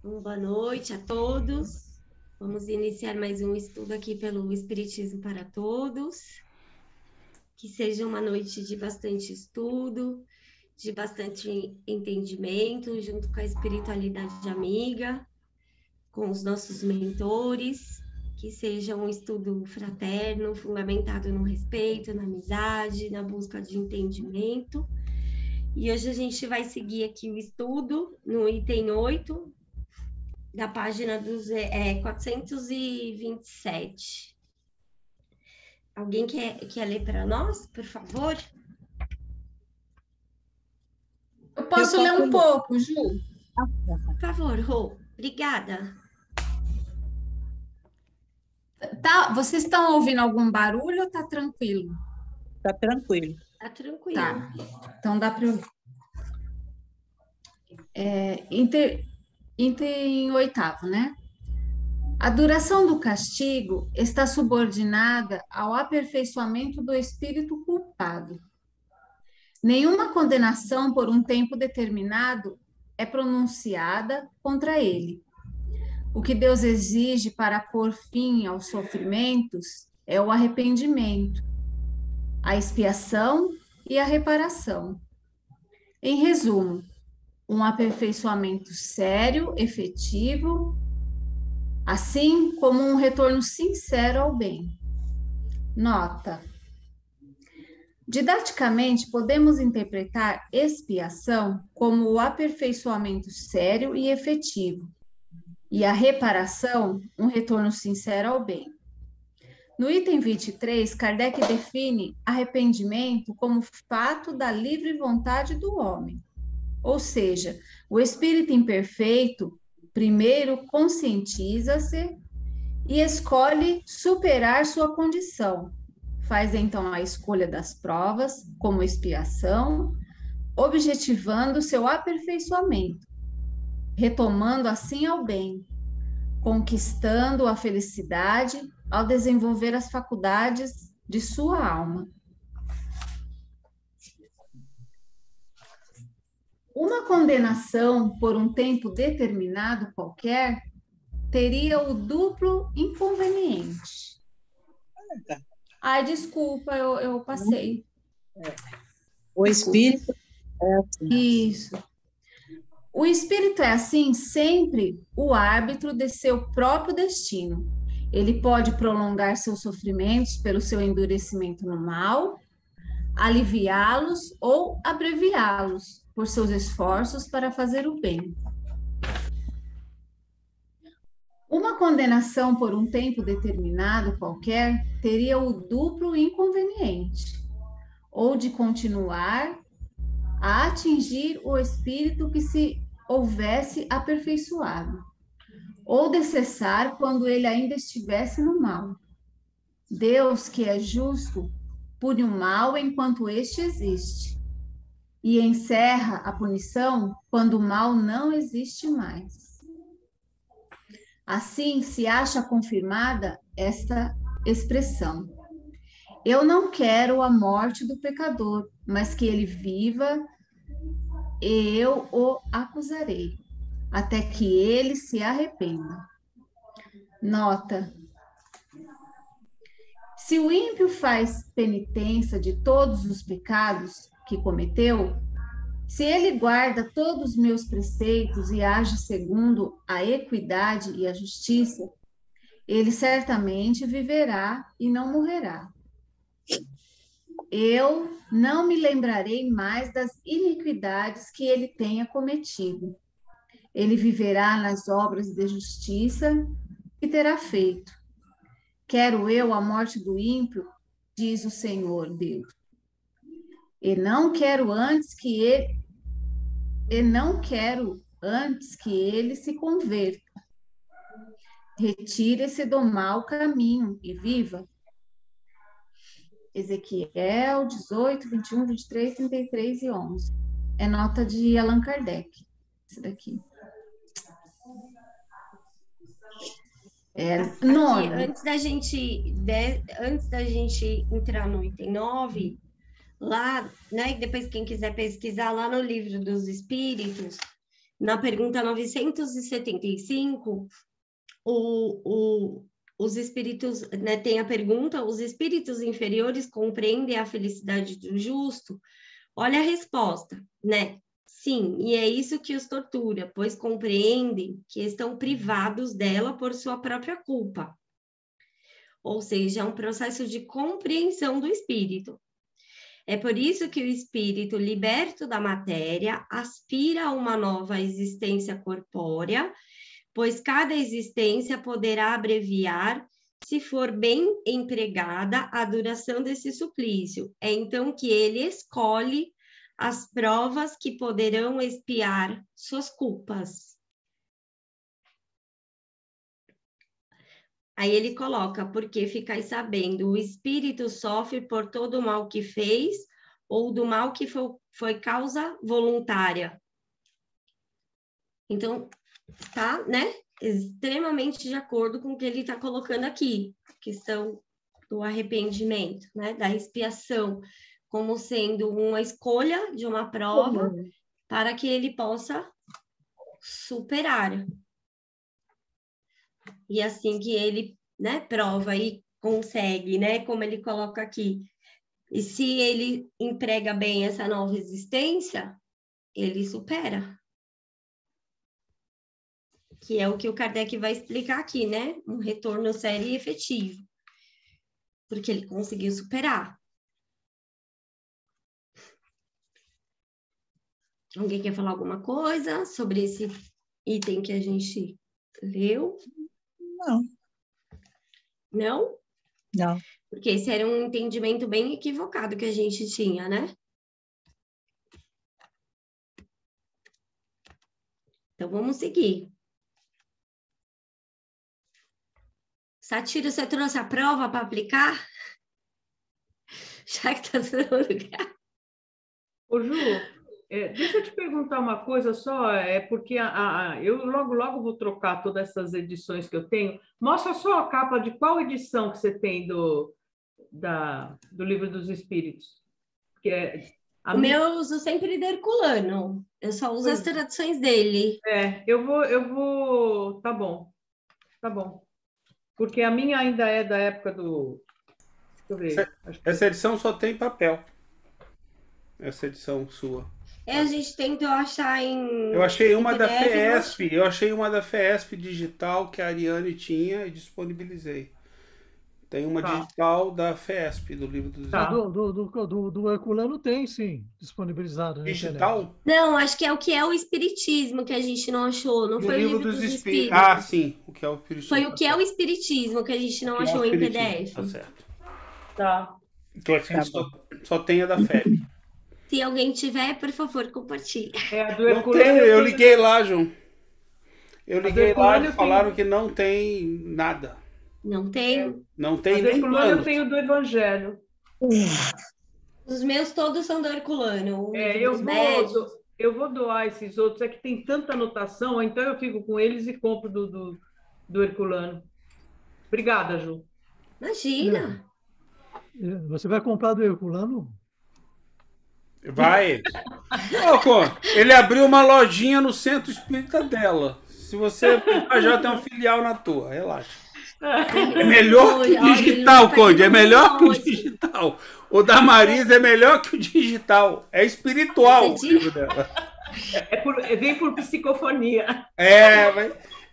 Boa noite a todos. Vamos iniciar mais um estudo aqui pelo Espiritismo para Todos. Que seja uma noite de bastante estudo, de bastante entendimento, junto com a espiritualidade amiga, com os nossos mentores. Que seja um estudo fraterno, fundamentado no respeito, na amizade, na busca de entendimento. E hoje a gente vai seguir aqui o estudo no item 8, da página 427. Alguém quer ler para nós, por favor? Eu posso ler um pouco, Ju? Por favor, Rô. Obrigada. Tá, vocês estão ouvindo algum barulho ou tá tranquilo? Tá tranquilo. Tá tranquilo. Tá, então dá para ouvir. Item oitavo, né? A duração do castigo está subordinada ao aperfeiçoamento do espírito culpado. Nenhuma condenação por um tempo determinado é pronunciada contra ele. O que Deus exige para pôr fim aos sofrimentos é o arrependimento, a expiação e a reparação. Em resumo, um aperfeiçoamento sério, efetivo, assim como um retorno sincero ao bem. Nota: didaticamente, podemos interpretar expiação como o aperfeiçoamento sério e efetivo, e a reparação, um retorno sincero ao bem. No item 23, Kardec define arrependimento como fato da livre vontade do homem. Ou seja, o espírito imperfeito primeiro conscientiza-se e escolhe superar sua condição. Faz então a escolha das provas como expiação, objetivando seu aperfeiçoamento, retomando assim ao bem, conquistando a felicidade ao desenvolver as faculdades de sua alma. Uma condenação por um tempo determinado qualquer teria o duplo inconveniente. Ai, desculpa, eu passei. O espírito é assim. Isso. O espírito é, assim, sempre o árbitro de seu próprio destino. Ele pode prolongar seus sofrimentos pelo seu endurecimento no mal, aliviá-los ou abreviá-los por seus esforços para fazer o bem. Uma condenação por um tempo determinado qualquer teria o duplo inconveniente, ou de continuar a atingir o espírito que se houvesse aperfeiçoado, ou de cessar quando ele ainda estivesse no mal. Deus, que é justo, pune o mal enquanto este existe, e encerra a punição quando o mal não existe mais. Assim se acha confirmada esta expressão: eu não quero a morte do pecador, mas que ele viva, e eu o acusarei, até que ele se arrependa. Nota: se o ímpio faz penitência de todos os pecados que cometeu, se ele guarda todos os meus preceitos e age segundo a equidade e a justiça, ele certamente viverá e não morrerá. Eu não me lembrarei mais das iniquidades que ele tenha cometido. Ele viverá nas obras de justiça que terá feito. Quero eu a morte do ímpio, diz o Senhor Deus. E não quero antes que ele se converta. Retire-se do mau caminho e viva. Ezequiel 18, 21, 23, 33 e 11. É nota de Allan Kardec, esse daqui. Aqui, antes da gente entrar no item 9, lá, né, depois quem quiser pesquisar lá no Livro dos Espíritos, na pergunta 975, os espíritos, né, tem a pergunta, os espíritos inferiores compreendem a felicidade do justo? Olha a resposta, né? Sim, e é isso que os tortura, pois compreendem que estão privados dela por sua própria culpa. Ou seja, é um processo de compreensão do espírito. É por isso que o espírito, liberto da matéria, aspira a uma nova existência corpórea, pois cada existência poderá abreviar, se for bem empregada, a duração desse suplício. É então que ele escolhe as provas que poderão expiar suas culpas. Aí ele coloca, porque ficais sabendo, o espírito sofre por todo o mal que fez, ou do mal que foi causa voluntária. Então, tá, né? Extremamente de acordo com o que ele está colocando aqui, questão do arrependimento, né? Da expiação, como sendo uma escolha de uma prova para que ele possa superar. E assim que ele, né, prova e consegue, né, como ele coloca aqui. E se ele emprega bem essa nova existência, ele supera. Que é o que o Kardec vai explicar aqui, né? Um retorno sério e efetivo. Porque ele conseguiu superar. Alguém quer falar alguma coisa sobre esse item que a gente leu? Não. Não? Não. Porque esse era um entendimento bem equivocado que a gente tinha, né? Então, vamos seguir. Satiro, você trouxe a prova para aplicar? Já que está todo lugar. Ô, Ju, deixa eu te perguntar uma coisa só, porque eu logo vou trocar todas essas edições que eu tenho. Mostra só a capa de qual edição que você tem do Livro dos Espíritos. Eu uso sempre de Herculano. Eu só uso as traduções dele. Eu vou... Tá bom. Porque a minha ainda é da época do... Deixa eu ver. Essa edição só tem papel. Essa edição sua. A gente tentou achar em... Eu achei uma da FESP. Eu achei uma da FESP digital que a Ariane tinha e disponibilizei. Tem uma digital da FESP, do Livro dos Espíritos. Do Herculano tem, sim, disponibilizado. Digital? Não, acho que é o Espiritismo que a gente não achou. Não foi o Livro dos Espíritos. Ah, sim. O que é o Espiritismo. Foi o que é o Espiritismo que a gente não achou em PDF. Tá certo. Tá. Então, assim, só tem a da FEB. Se alguém tiver, por favor, compartilhe. A do Herculano, não tem, eu liguei lá, João. Eu liguei lá e falaram que não tem nada. Não tem? Não tem nem Herculano eu tenho do Evangelho. Os meus todos são do Herculano. Eu vou doar esses outros, é que tem tanta anotação, então eu fico com eles e compro do Herculano. Obrigada, Ju. Imagina. Você vai comprar do Herculano? Vai. Ele abriu uma lojinha no centro espírita dela. Se você já tem uma filial na tua, relaxa. É melhor que o digital, Conde. É melhor que o digital. O da Marisa é melhor que o digital. É espiritual o livro dela. Vem por psicofonia.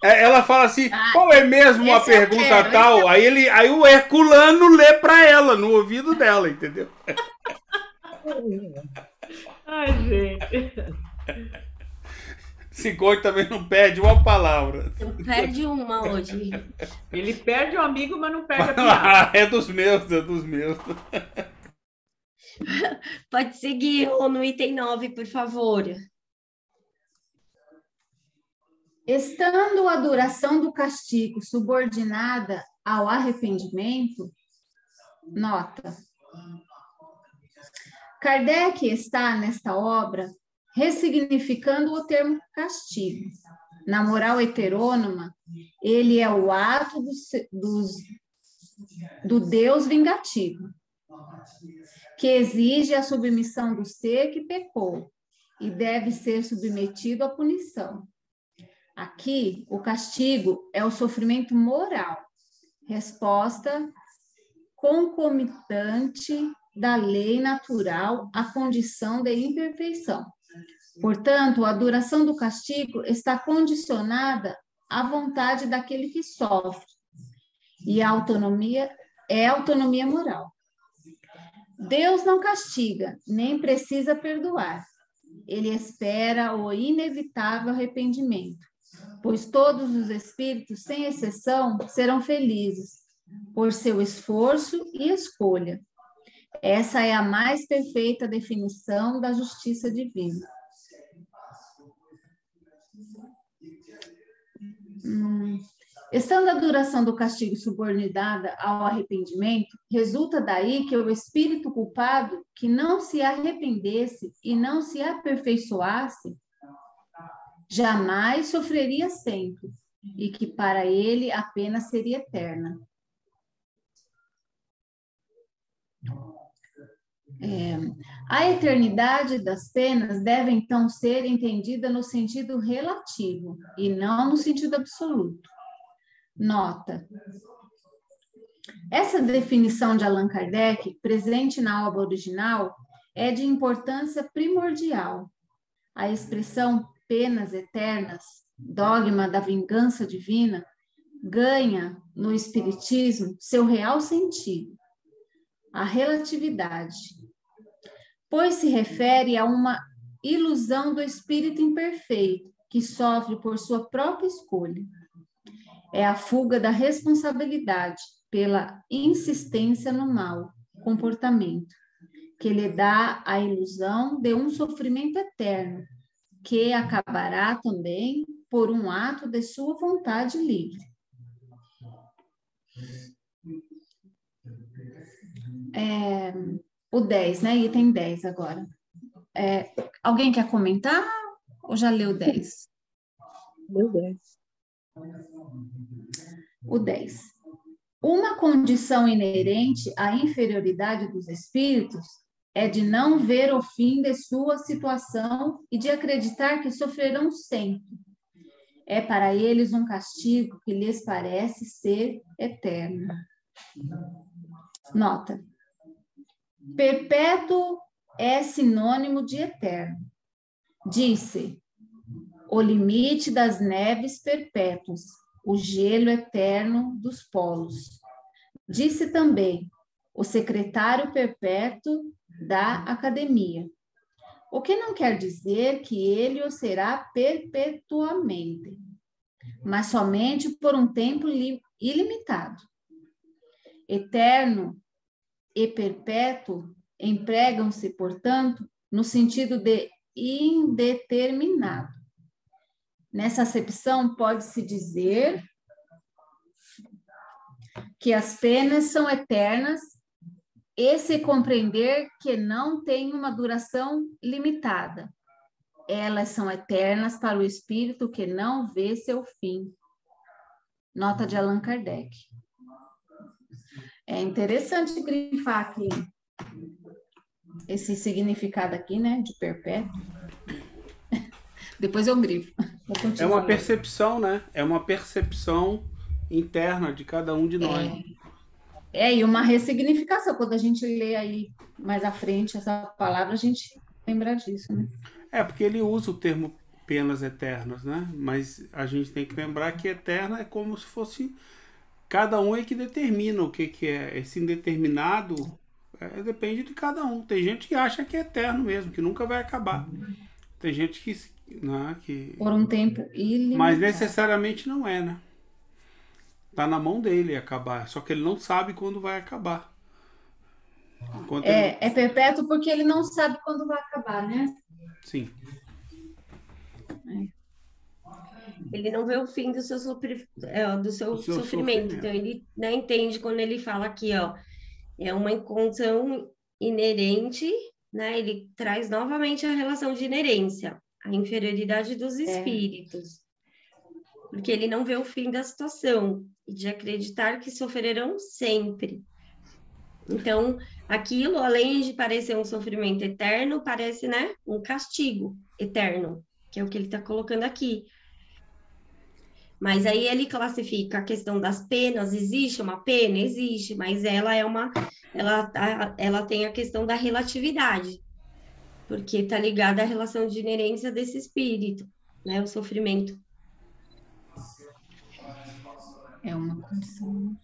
Ela fala assim, qual é mesmo a pergunta tal? Aí o Herculano lê para ela, no ouvido dela, entendeu? Ai, gente. Cigoi também não perde uma palavra. Não perde uma hoje. Ele perde o amigo, mas não perde a piada. É dos meus. Pode seguir no item 9, por favor. Estando a duração do castigo subordinada ao arrependimento, nota. Kardec está, nesta obra, ressignificando o termo castigo. Na moral heterônoma, ele é o ato do Deus vingativo, que exige a submissão do ser que pecou, e deve ser submetido à punição. Aqui, o castigo é o sofrimento moral, resposta concomitante da lei natural à condição de imperfeição. Portanto, a duração do castigo está condicionada à vontade daquele que sofre, e a autonomia é autonomia moral. Deus não castiga, nem precisa perdoar. Ele espera o inevitável arrependimento, pois todos os espíritos, sem exceção, serão felizes por seu esforço e escolha. Essa é a mais perfeita definição da justiça divina. Estando a duração do castigo subordinada ao arrependimento, resulta daí que o espírito culpado que não se arrependesse e não se aperfeiçoasse, jamais sofreria sempre, e que para ele a pena seria eterna. A eternidade das penas deve então ser entendida no sentido relativo e não no sentido absoluto. Nota: essa definição de Allan Kardec, presente na obra original, é de importância primordial. A expressão penas eternas, dogma da vingança divina, ganha no Espiritismo seu real sentido, a relatividade, pois se refere a uma ilusão do espírito imperfeito que sofre por sua própria escolha. É a fuga da responsabilidade pela insistência no mau comportamento, que lhe dá a ilusão de um sofrimento eterno, que acabará também por um ato de sua vontade livre. O 10, né? Item 10 agora. Alguém quer comentar ou já leu o 10? Meu Deus. O 10. Uma condição inerente à inferioridade dos espíritos é de não ver o fim de sua situação e de acreditar que sofrerão sempre. É para eles um castigo que lhes parece ser eterno. Nota: perpétuo é sinônimo de eterno. Disse: o limite das neves perpétuas, o gelo eterno dos polos. Disse também o secretário perpétuo da academia, o que não quer dizer que ele o será perpetuamente, mas somente por um tempo ilimitado. Eterno e perpétuo empregam-se, portanto, no sentido de indeterminado. Nessa acepção, pode-se dizer que as penas são eternas e se compreender que não têm uma duração limitada. Elas são eternas para o espírito que não vê seu fim. Nota de Allan Kardec. É interessante grifar aqui esse significado aqui, né, de perpétuo. Depois eu grifo. É uma percepção, né? É uma percepção interna de cada um de nós. E uma ressignificação. Quando a gente lê aí mais à frente essa palavra, a gente lembra disso, né? Porque ele usa o termo penas eternas, né? Mas a gente tem que lembrar que eterna é como se fosse... Cada um é que determina o que é. Esse indeterminado depende de cada um. Tem gente que acha que é eterno mesmo, que nunca vai acabar. Tem gente que por um tempo ilimitado. Mas necessariamente não é, né? Tá na mão dele acabar, só que ele não sabe quando vai acabar. É perpétuo porque ele não sabe quando vai acabar, né? Sim. Ele não vê o fim do seu, sofrimento. Então, ele entende quando ele fala aqui, ó, é uma condição inerente, né? Ele traz novamente a relação de inerência, a inferioridade dos espíritos. Porque ele não vê o fim da situação e de acreditar que sofrerão sempre. Então, aquilo, além de parecer um sofrimento eterno, parece, né, um castigo eterno, que é o que ele está colocando aqui. Mas aí ele classifica a questão das penas. Existe uma pena? Existe, mas ela tem a questão da relatividade, porque está ligada à relação de inerência desse espírito, né, o sofrimento. É uma condição.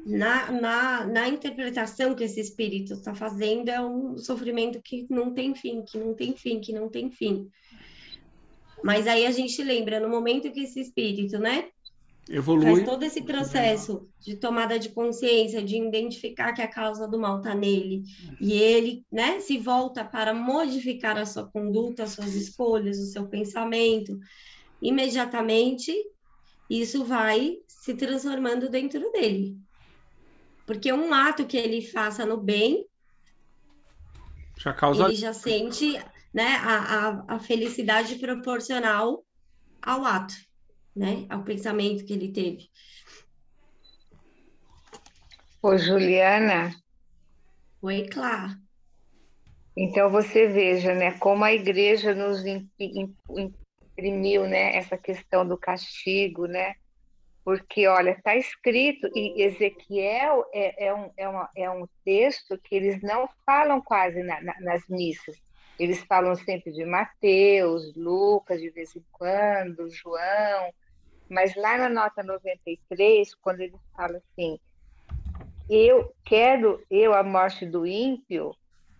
Na interpretação que esse espírito está fazendo, é um sofrimento que não tem fim, que não tem fim, que não tem fim. Mas aí a gente lembra, no momento que esse espírito, né, Evolui. faz todo esse processo de tomada de consciência, de identificar que a causa do mal está nele, e ele, né, se volta para modificar a sua conduta, as suas escolhas, o seu pensamento, imediatamente isso vai se transformando dentro dele. Porque um ato que ele faça no bem, Já causa. ele já sente, né, a felicidade proporcional ao ato, né, ao pensamento que ele teve. Ô, Juliana, Oi, Clá. então você veja, né, como a igreja nos imprimiu, né, essa questão do castigo, né? Porque, olha, está escrito, e Ezequiel é um texto que eles não falam quase nas missas. Eles falam sempre de Mateus, Lucas, de vez em quando, João, mas lá na nota 93, quando ele fala assim, a morte do ímpio,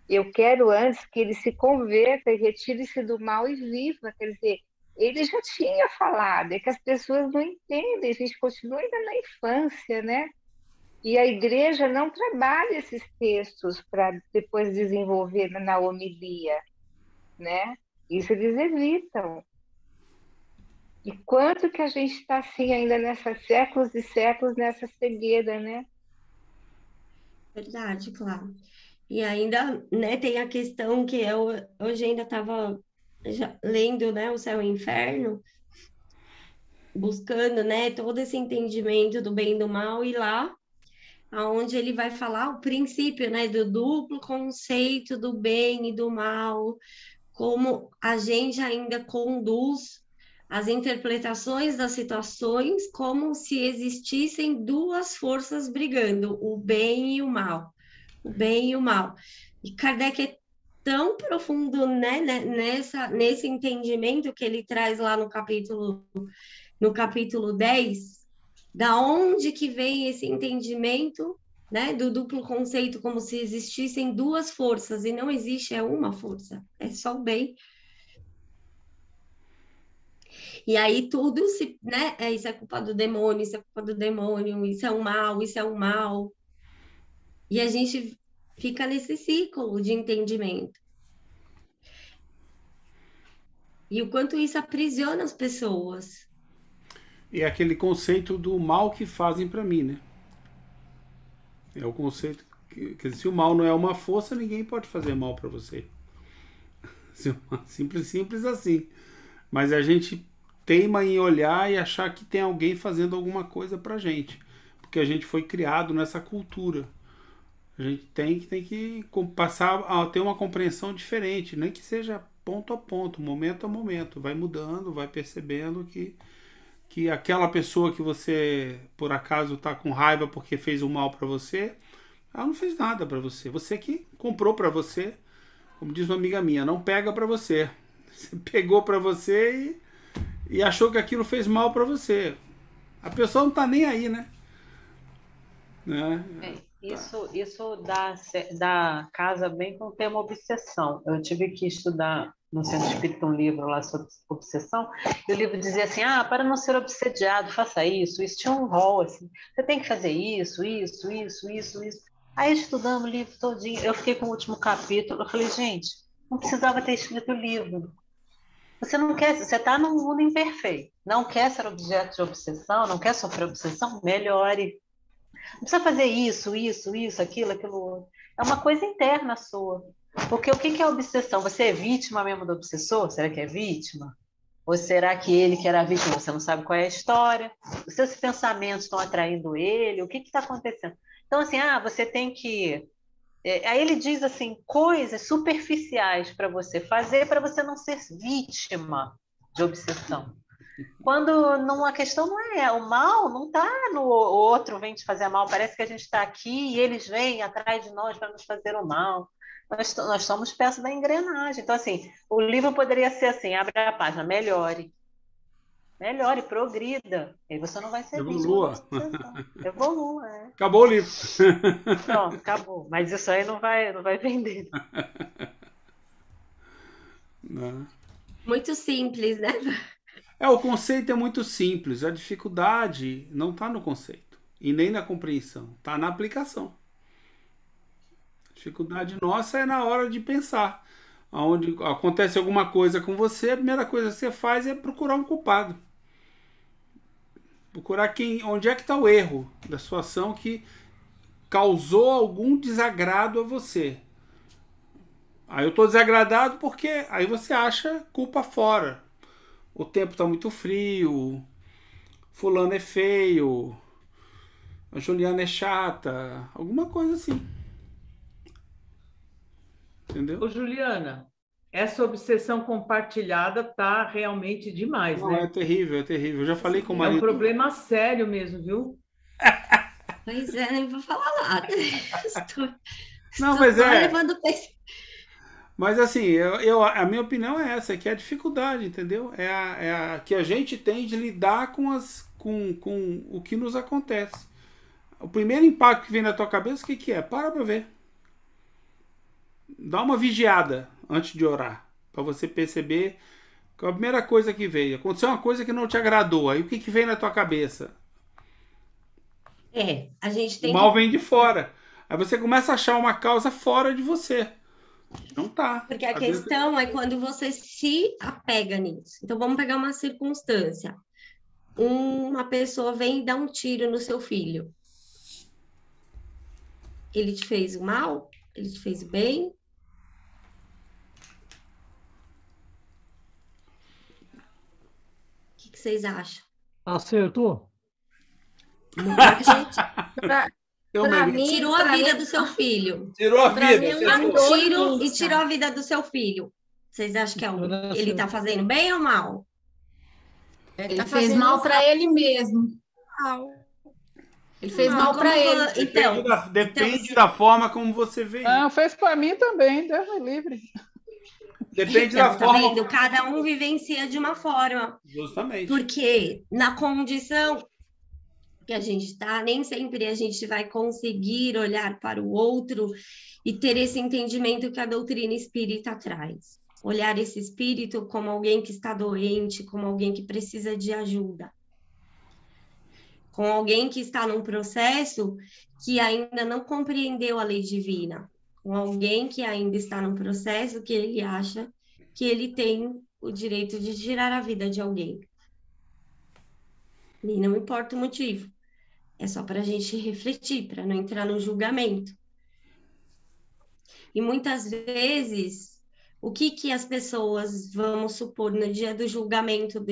eu quero antes que ele se converta e retire-se do mal e viva. Quer dizer, ele já tinha falado, é que as pessoas não entendem, a gente continua ainda na infância, né? E a igreja não trabalha esses textos para depois desenvolver na homilia, né? Isso eles evitam. E quanto que a gente está assim ainda nessas séculos e séculos nessa cegueira, né? Verdade, claro. E ainda, né, tem a questão que eu hoje ainda estava lendo, né, o Céu e o Inferno, buscando, né, todo esse entendimento do bem e do mal, e lá, aonde ele vai falar o princípio, né, do duplo conceito do bem e do mal, como a gente ainda conduz as interpretações das situações como se existissem duas forças brigando, o bem e o mal. O bem e o mal. E Kardec é tão profundo, né, nesse entendimento que ele traz lá no capítulo 10, da onde que vem esse entendimento, né, do duplo conceito, como se existissem duas forças, e não existe, é uma força, é só o bem. E aí tudo se, né, isso é culpa do demônio, isso é culpa do demônio, isso é um mal, isso é um mal. E a gente fica nesse ciclo de entendimento. E o quanto isso aprisiona as pessoas. E é aquele conceito do mal que fazem para mim, né? É o conceito que se o mal não é uma força, ninguém pode fazer mal para você. Simples assim. Mas a gente teima em olhar e achar que tem alguém fazendo alguma coisa pra gente, porque a gente foi criado nessa cultura. A gente tem que passar a ter uma compreensão diferente, nem que seja ponto a ponto, momento a momento, vai mudando, vai percebendo que aquela pessoa que você por acaso está com raiva porque fez um mal para você, ela não fez nada para você, você que comprou para você, como diz uma amiga minha, não pega para você, você pegou para você e achou que aquilo fez mal para você, a pessoa não está nem aí, né? Isso dá casa bem com o tema obsessão. Eu tive que estudar no Centro Espírita um livro lá sobre obsessão, e o livro dizia assim, para não ser obsediado, faça isso. Isso tinha um rol, assim, você tem que fazer isso. Aí estudando o livro todinho, eu fiquei com o último capítulo, eu falei, gente, não precisava ter escrito o livro. Você não quer, você está num mundo imperfeito, não quer ser objeto de obsessão, não quer sofrer obsessão, melhore. Não precisa fazer isso, aquilo outro. É uma coisa interna sua. Porque o que é obsessão? Você é vítima mesmo do obsessor? Será que é vítima? Ou será que ele que era vítima? Você não sabe qual é a história? Os seus pensamentos estão atraindo ele? O que está acontecendo? Então, assim, você tem que Aí ele diz assim, coisas superficiais para você fazer para você não ser vítima de obsessão. Quando a questão não é o mal, não está no outro vem te fazer mal, parece que a gente está aqui e eles vêm atrás de nós para nos fazer o mal. Nós somos peça da engrenagem. Então, assim, o livro poderia ser assim, abre a página, melhore, progrida. Aí você não vai ser vítima da Evolua. obsessão. Evolua, Acabou o livro. Pronto, acabou. Mas isso aí não vai vender. Não. Muito simples, né? O conceito é muito simples. A dificuldade não está no conceito e nem na compreensão, está na aplicação. A dificuldade nossa é na hora de pensar. Onde acontece alguma coisa com você, a primeira coisa que você faz é procurar um culpado. Procurar onde é que está o erro da sua ação que causou algum desagrado a você. Aí eu estou desagradado porque aí você acha culpa fora. O tempo está muito frio, fulano é feio, a Juliana é chata, alguma coisa assim. Entendeu? Ô, Juliana, essa obsessão compartilhada tá realmente demais, Não, né? é terrível, é terrível. Eu já falei com o É um marido. problema sério mesmo, viu? Pois é, nem vou falar nada. Não, Estou mas só é. levando Mas assim, a minha opinião é essa, que é a dificuldade, entendeu? É a que a gente tem de lidar com o que nos acontece. O primeiro impacto que vem na tua cabeça, o que é? Para pra ver. Dá uma vigiada antes de orar, para você perceber que a primeira coisa que veio. Aconteceu uma coisa que não te agradou, aí o que vem na tua cabeça? a gente O tem mal que... vem de fora. Aí você começa a achar uma causa fora de você. Não tá. Porque a questão é quando você se apega nisso. Então, vamos pegar uma circunstância. Uma pessoa vem e dá um tiro no seu filho. Ele te fez o mal? Ele te fez o bem? O que vocês acham? Acertou? Pra mim, tirou a vida do seu filho. Tirou a vida. Um tiro e tirou a vida do seu filho. Vocês acham que ele tá fazendo bem ou mal? Ele fez mal para ele mesmo. Ele fez mal para ele. Então, Depende da forma como você vê. Não, fez para mim também, Deus me livre. Depende da tá forma. vendo? Cada um vivencia de uma forma. Justamente. Porque na condição que a gente está, nem sempre a gente vai conseguir olhar para o outro e ter esse entendimento que a doutrina espírita traz. Olhar esse espírito como alguém que está doente, como alguém que precisa de ajuda. Com alguém que está num processo que ainda não compreendeu a lei divina. Com alguém que ainda está num processo que ele acha que ele tem o direito de tirar a vida de alguém. E não importa o motivo. É só para a gente refletir, para não entrar no julgamento. E muitas vezes, o que as pessoas, vamos supor, no dia do julgamento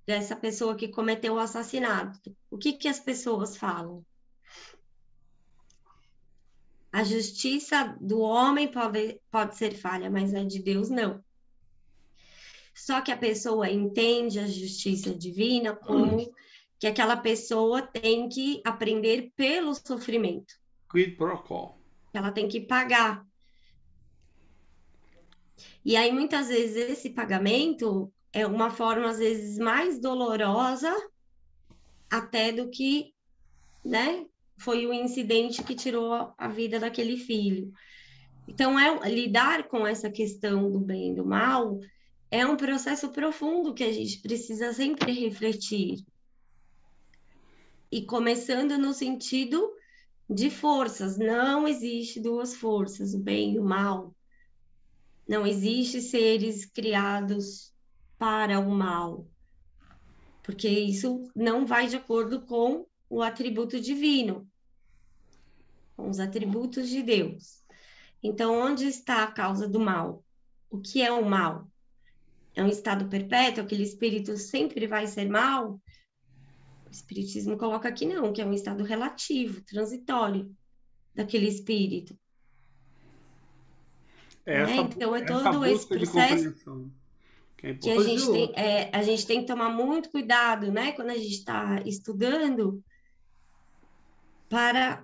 dessa pessoa que cometeu o assassinato, o que as pessoas falam? A justiça do homem pode ser falha, mas a de Deus não. Só que a pessoa entende a justiça divina como que aquela pessoa tem que aprender pelo sofrimento. Quid pro quo. Ela tem que pagar. E aí, muitas vezes, esse pagamento é uma forma, às vezes, mais dolorosa até do que, né, foi o incidente que tirou a vida daquele filho. Então, lidar com essa questão do bem e do mal é um processo profundo que a gente precisa sempre refletir. E começando no sentido de forças. Não existe duas forças, o bem e o mal. Não existe seres criados para o mal. Porque isso não vai de acordo com o atributo divino, com os atributos de Deus. Então, onde está a causa do mal? O que é o mal? É um estado perpétuo? Aquele espírito sempre vai ser mal? O Espiritismo coloca aqui não, que é um estado relativo, transitório daquele espírito. né? Então, é essa todo esse busca de processo compreensão que é que a importante. gente a gente tem que tomar muito cuidado, né? Quando a gente está estudando, para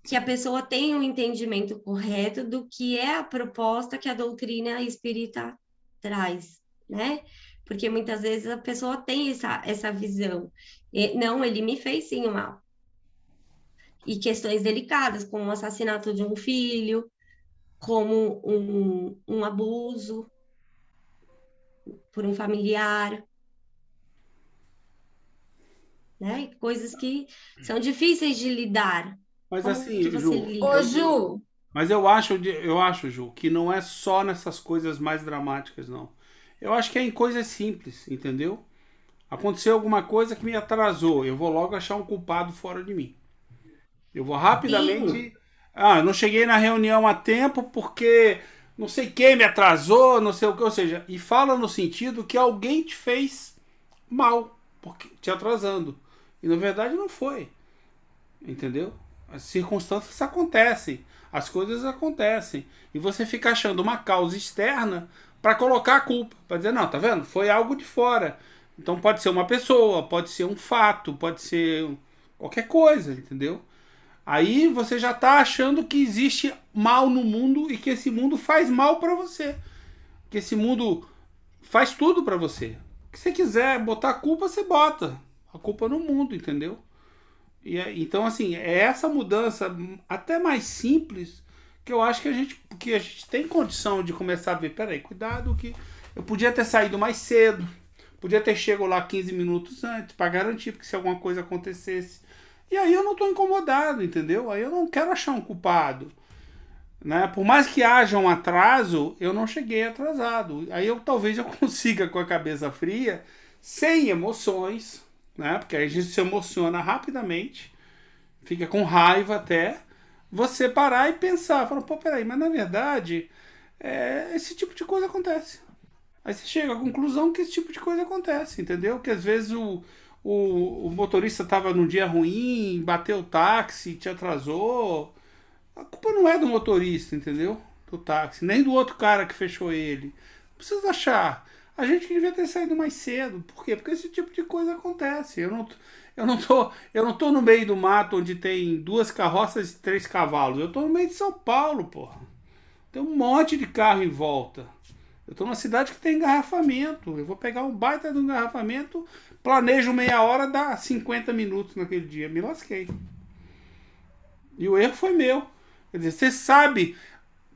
que a pessoa tenha um entendimento correto do que é a proposta que a doutrina espírita traz, né? Porque muitas vezes a pessoa tem essa visão. Não, ele me fez sim o mal. E questões delicadas, como o assassinato de um filho, como um abuso por um familiar, né? E coisas que são difíceis de lidar. Mas Como assim, que você Ju, lida? Ô, Ju, mas eu acho, Ju, que não é só nessas coisas mais dramáticas, não. Eu acho que é em coisas simples, entendeu? Aconteceu alguma coisa que me atrasou, eu vou logo achar um culpado fora de mim. Eu vou Sim, rapidamente. Ah, eu não cheguei na reunião a tempo porque não sei quem me atrasou, não sei o que, ou seja, e fala no sentido que alguém te fez mal, porque te atrasando. E na verdade não foi, entendeu? As circunstâncias acontecem, as coisas acontecem, e você fica achando uma causa externa para colocar a culpa, para dizer, não, tá vendo? Foi algo de fora. Então pode ser uma pessoa, pode ser um fato, pode ser qualquer coisa, entendeu? Aí você já está achando que existe mal no mundo e que esse mundo faz mal para você. Que esse mundo faz tudo para você. Se você quiser botar a culpa, você bota a culpa no mundo, entendeu? Então, assim, é essa mudança até mais simples que eu acho que a gente tem condição de começar a ver. Peraí, cuidado que eu podia ter saído mais cedo, podia ter chegado lá 15 minutos antes para garantir que se alguma coisa acontecesse. E aí eu não estou incomodado, entendeu? Aí eu não quero achar um culpado. Né? Por mais que haja um atraso, eu não cheguei atrasado. Aí talvez eu consiga, com a cabeça fria, sem emoções, né? Porque aí a gente se emociona rapidamente, fica com raiva até, você parar e pensar, falar, pô, peraí, mas na verdade, esse tipo de coisa acontece. Aí você chega à conclusão que esse tipo de coisa acontece, entendeu? Que às vezes o motorista estava num dia ruim, bateu o táxi, te atrasou. A culpa não é do motorista, entendeu? Do táxi, nem do outro cara que fechou ele. Não precisa achar. A gente devia ter saído mais cedo. Por quê? Porque esse tipo de coisa acontece. Eu não tô no meio do mato onde tem 2 carroças e 3 cavalos. Eu tô no meio de São Paulo, porra. Tem um monte de carro em volta. Eu tô numa cidade que tem engarrafamento. Eu vou pegar um baita do engarrafamento, planejo meia hora, dá 50 minutos naquele dia. Me lasquei. E o erro foi meu. Quer dizer, você sabe,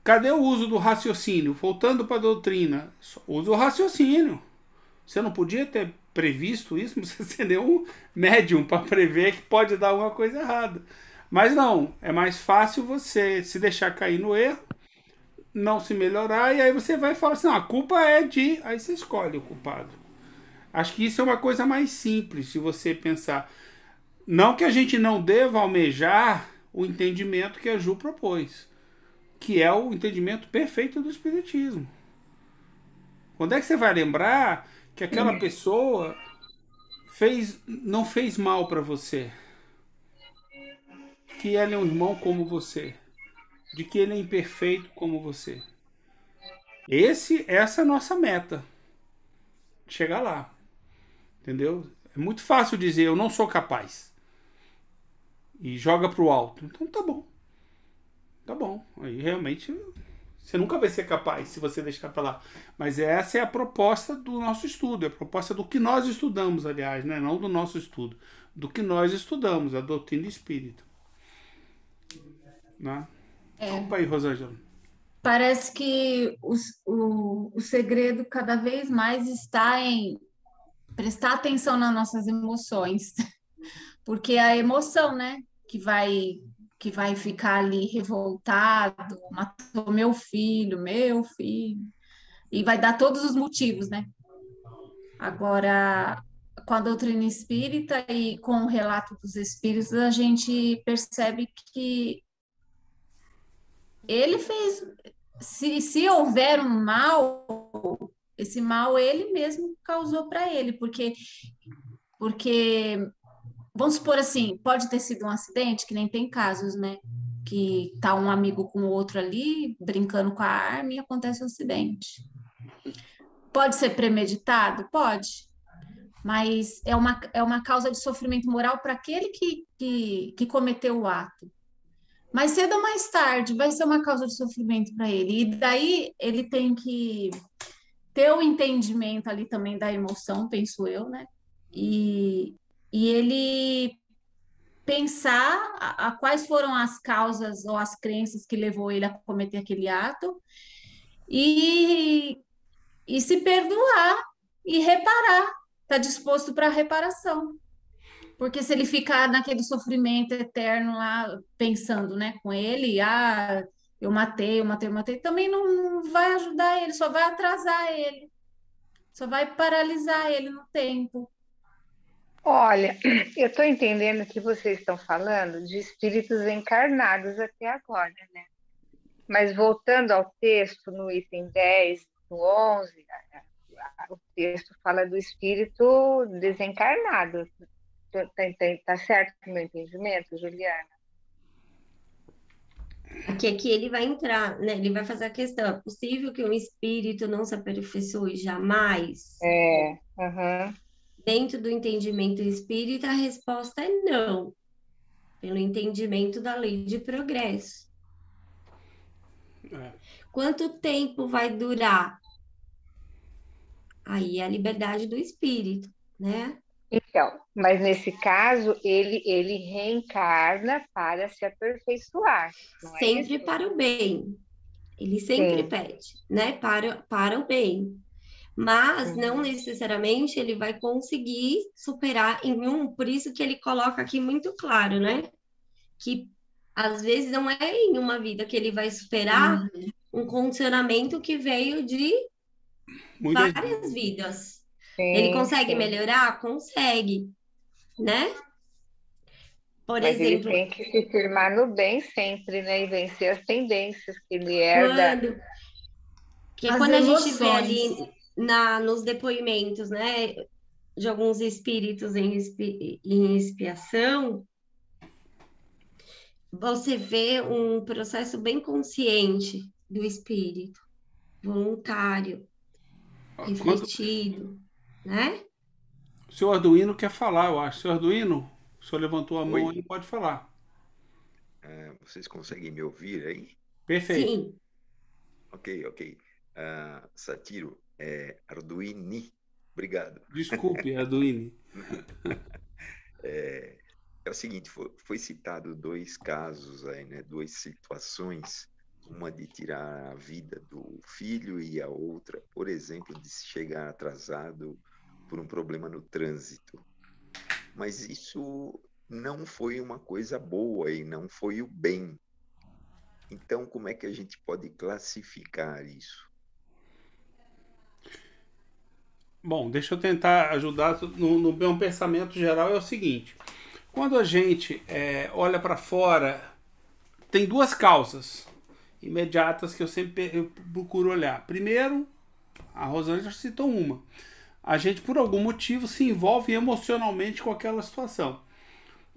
cadê o uso do raciocínio? Voltando para a doutrina, usa o raciocínio. Você não podia ter previsto isso, não precisa ser nenhum médium para prever que pode dar alguma coisa errada. Mas não, é mais fácil você se deixar cair no erro, não se melhorar, e aí você vai falar assim, não, a culpa é de... Aí você escolhe o culpado. Acho que isso é uma coisa mais simples, se você pensar. Não que a gente não deva almejar o entendimento que a Ju propôs, que é o entendimento perfeito do Espiritismo. Quando é que você vai lembrar que aquela pessoa não fez mal para você? Que ele é um irmão como você? De que ele é imperfeito como você? Essa é a nossa meta. Chegar lá. Entendeu? É muito fácil dizer, eu não sou capaz. E joga pro alto. Então tá bom. Tá bom. Aí realmente você nunca vai ser capaz se você deixar pra lá. Mas essa é a proposta do nosso estudo. É a proposta do que nós estudamos, aliás, né? Não do nosso estudo. Do que nós estudamos, a doutrina espírita. Né? Desculpa aí, Rosângela. Parece que o segredo cada vez mais está em prestar atenção nas nossas emoções. Porque a emoção, né, que vai ficar ali revoltado, matou meu filho, e vai dar todos os motivos, né? Agora, com a doutrina espírita e com o relato dos espíritos, a gente percebe que ele fez, se houver um mal, esse mal ele mesmo causou para ele, porque vamos supor assim, pode ter sido um acidente, que nem tem casos, né? que tá um amigo com o outro ali, brincando com a arma e acontece um acidente. Pode ser premeditado? Pode. Mas é uma causa de sofrimento moral para aquele que cometeu o ato. Mais cedo ou mais tarde vai ser uma causa de sofrimento para ele. E daí ele tem que ter o entendimento ali também da emoção, penso eu, né? E ele pensar a quais foram as causas ou as crenças que levou ele a cometer aquele ato e, e se perdoar e reparar, está disposto para reparação. Porque se ele ficar naquele sofrimento eterno lá, pensando, né, com ele, eu matei, também não vai ajudar ele, só vai atrasar ele, só vai paralisar ele no tempo. Olha, eu estou entendendo que vocês estão falando de espíritos encarnados até agora, né? Mas voltando ao texto, no item 10, no 11, o texto fala do espírito desencarnado. Tá certo o meu entendimento, Juliana? Aqui ele vai entrar, né? Ele vai fazer a questão: é possível que um espírito não se aperfeiçoe jamais? Dentro do entendimento espírita, a resposta é não, pelo entendimento da lei de progresso. Quanto tempo vai durar? Aí é a liberdade do espírito, né? Então, mas nesse caso, ele reencarna para se aperfeiçoar, não é sempre isso? Para o bem. Ele sempre pede, né? Para o bem. Mas não necessariamente ele vai conseguir superar em um, por isso que ele coloca aqui muito claro, né? Que às vezes não é em uma vida que ele vai superar um condicionamento que veio de várias vidas. Ele consegue melhorar? Consegue, né? Por exemplo, ele tem que se firmar no bem sempre, né? E vencer as tendências que ele herda. Quando a gente vê ali nos depoimentos, né, de alguns espíritos em expiação, você vê um processo bem consciente do espírito, voluntário, refletido, né? O senhor Arduino quer falar, eu acho. Senhor Arduino, o senhor levantou a mão e pode falar. Vocês conseguem me ouvir aí? Perfeito. Sim. Ok. Satiro, Arduini. Obrigado. Desculpe, Arduini. É o seguinte, foi citado dois casos aí, né? Duas situações, uma de tirar a vida do filho e a outra, por exemplo, de chegar atrasado por um problema no trânsito. Mas isso não foi uma coisa boa e não foi o bem. Então, como é que a gente pode classificar isso? Bom, deixa eu tentar ajudar no meu pensamento geral. É o seguinte: quando a gente olha para fora, tem duas causas imediatas que eu sempre procuro olhar. Primeiro, a Rosângela citou uma. A gente, por algum motivo, se envolve emocionalmente com aquela situação.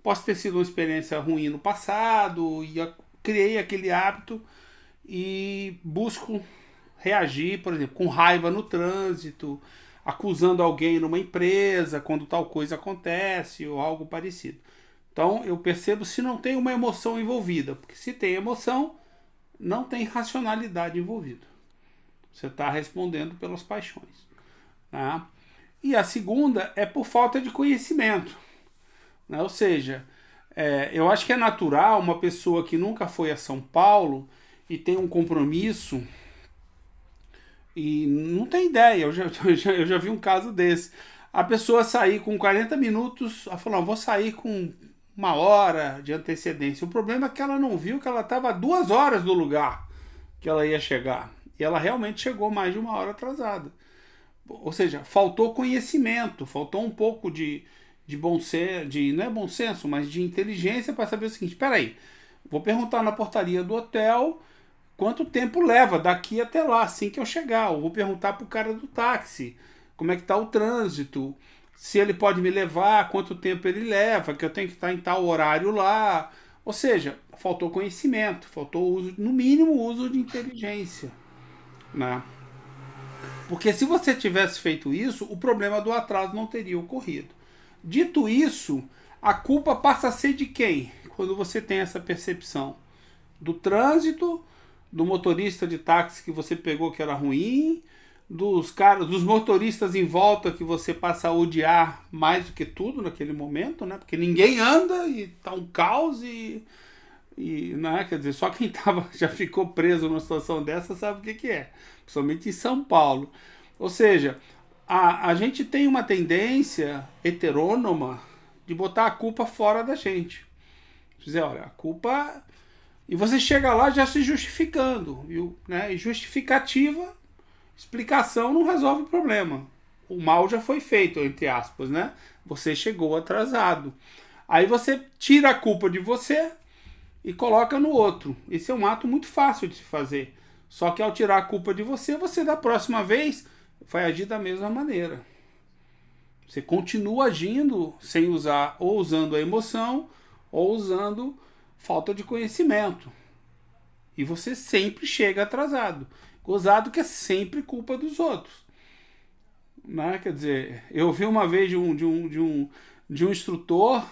Posso ter sido uma experiência ruim no passado e criei aquele hábito e busco reagir, por exemplo, com raiva no trânsito, acusando alguém numa empresa quando tal coisa acontece ou algo parecido. Então eu percebo se não tem uma emoção envolvida, porque se tem emoção, não tem racionalidade envolvida. Você está respondendo pelas paixões. Tá? E a segunda é por falta de conhecimento. Né? Ou seja, eu acho que é natural uma pessoa que nunca foi a São Paulo e tem um compromisso e não tem ideia. Eu já vi um caso desse. A pessoa sair com 40 minutos, ela falou, vou sair com 1 hora de antecedência. O problema é que ela não viu que ela estava 2 horas do lugar que ela ia chegar. E ela realmente chegou mais de 1 hora atrasada. Ou seja, faltou conhecimento, faltou um pouco de bom senso, não é bom senso, mas de inteligência para saber o seguinte: espera aí, vou perguntar na portaria do hotel quanto tempo leva daqui até lá, assim que eu chegar. Eu vou perguntar para o cara do táxi como é que está o trânsito, se ele pode me levar, quanto tempo ele leva, que eu tenho que estar em tal horário lá. Ou seja, faltou conhecimento, faltou uso, no mínimo uso de inteligência, né? Porque se você tivesse feito isso, o problema do atraso não teria ocorrido. Dito isso, a culpa passa a ser de quem? Quando você tem essa percepção do trânsito, do motorista de táxi que você pegou que era ruim, dos motoristas em volta que você passa a odiar mais do que tudo naquele momento, né? Porque ninguém anda e tá um caos né? Quer dizer, só quem já ficou preso numa situação dessa sabe o que é, principalmente em São Paulo. Ou seja, a gente tem uma tendência heterônoma de botar a culpa fora da gente. Dizer, olha, a culpa... E você chega lá já se justificando, viu? Né? E justificativa, explicação não resolve o problema. O mal já foi feito, entre aspas, né? Você chegou atrasado. Aí você tira a culpa de você e coloca no outro. Esse é um ato muito fácil de se fazer. Só que ao tirar a culpa de você, você da próxima vez vai agir da mesma maneira. Você continua agindo sem usar, ou usando a emoção, ou usando falta de conhecimento. E você sempre chega atrasado. Gozado que é sempre culpa dos outros. Né? Quer dizer, eu vi uma vez de um instrutor,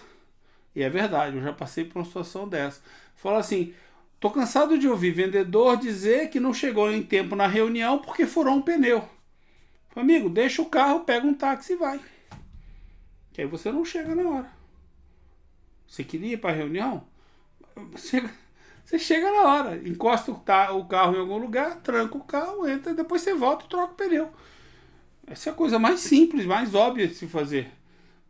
e é verdade, eu já passei por uma situação dessa. Fala assim, tô cansado de ouvir vendedor dizer que não chegou em tempo na reunião porque furou um pneu. Amigo, deixa o carro, pega um táxi e vai. Que aí você não chega na hora. Você queria ir para a reunião? Você chega na hora, encosta o carro em algum lugar, tranca o carro, entra, depois você volta e troca o pneu. Essa é a coisa mais simples, mais óbvia de se fazer.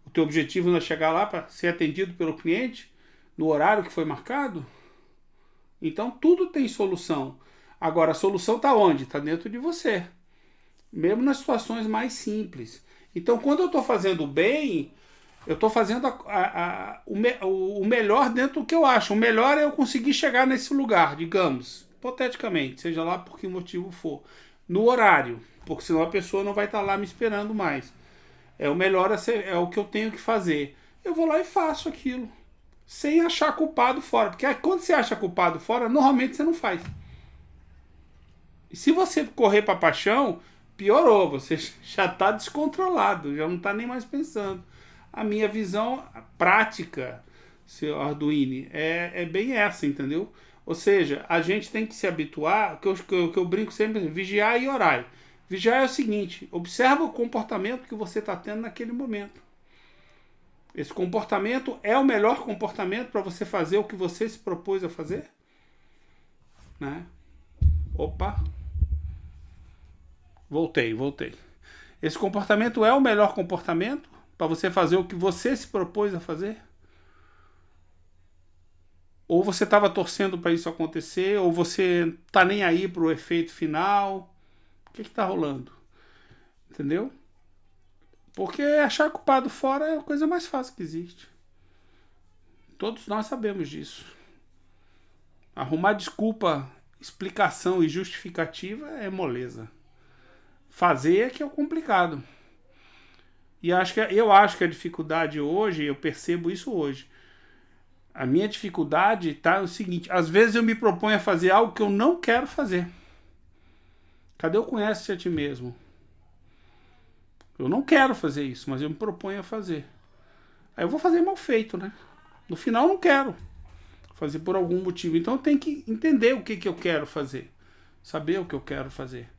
O teu objetivo não é chegar lá para ser atendido pelo cliente no horário que foi marcado? Então tudo tem solução. Agora a solução está onde? Está dentro de você. Mesmo nas situações mais simples. Então quando eu estou fazendo bem, eu estou fazendo o melhor dentro do que eu acho. O melhor é eu conseguir chegar nesse lugar, digamos, hipoteticamente, seja lá por que motivo for, no horário, porque senão a pessoa não vai estar lá me esperando mais. O melhor é o que eu tenho que fazer. Eu vou lá e faço aquilo, sem achar culpado fora. Porque quando você acha culpado fora, normalmente você não faz. E se você correr para a paixão, piorou, você já está descontrolado, já não está nem mais pensando. A minha visão prática, seu Arduino, é bem essa, entendeu? Ou seja, a gente tem que se habituar, que eu brinco sempre, vigiar e orar. Vigiar é o seguinte, observa o comportamento que você está tendo naquele momento. Esse comportamento é o melhor comportamento para você fazer o que você se propôs a fazer? Né? Opa! Voltei. Esse comportamento é o melhor comportamento para você fazer o que você se propôs a fazer? Ou você estava torcendo para isso acontecer, ou você tá nem aí para o efeito final? O que está rolando? Entendeu? Porque achar culpado fora é a coisa mais fácil que existe. Todos nós sabemos disso. Arrumar desculpa, explicação e justificativa é moleza. Fazer é que é o complicado. E eu acho que a dificuldade hoje, eu percebo isso hoje. A minha dificuldade está no seguinte, às vezes eu me proponho a fazer algo que eu não quero fazer. Cadê o conhece-te a ti mesmo? Eu não quero fazer isso, mas eu me proponho a fazer. Aí eu vou fazer mal feito, né? No final eu não quero fazer por algum motivo. Então eu tenho que entender o que eu quero fazer. Saber o que eu quero fazer.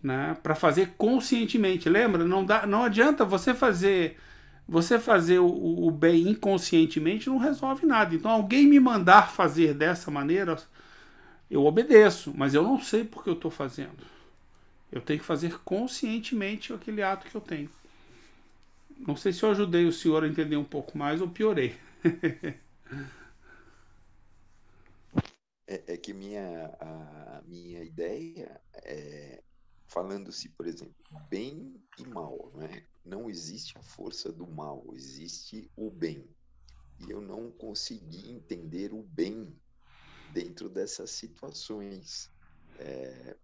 Né? Para fazer conscientemente. Lembra? Não adianta você fazer o bem inconscientemente, não resolve nada. Então alguém me mandar fazer dessa maneira, eu obedeço, mas eu não sei por que eu estou fazendo. Eu tenho que fazer conscientemente aquele ato que eu tenho. Não sei se eu ajudei o senhor a entender um pouco mais ou piorei. É que a minha ideia é, falando-se, por exemplo, bem e mal, não é? Não existe a força do mal, existe o bem. E eu não consegui entender o bem dentro dessas situações.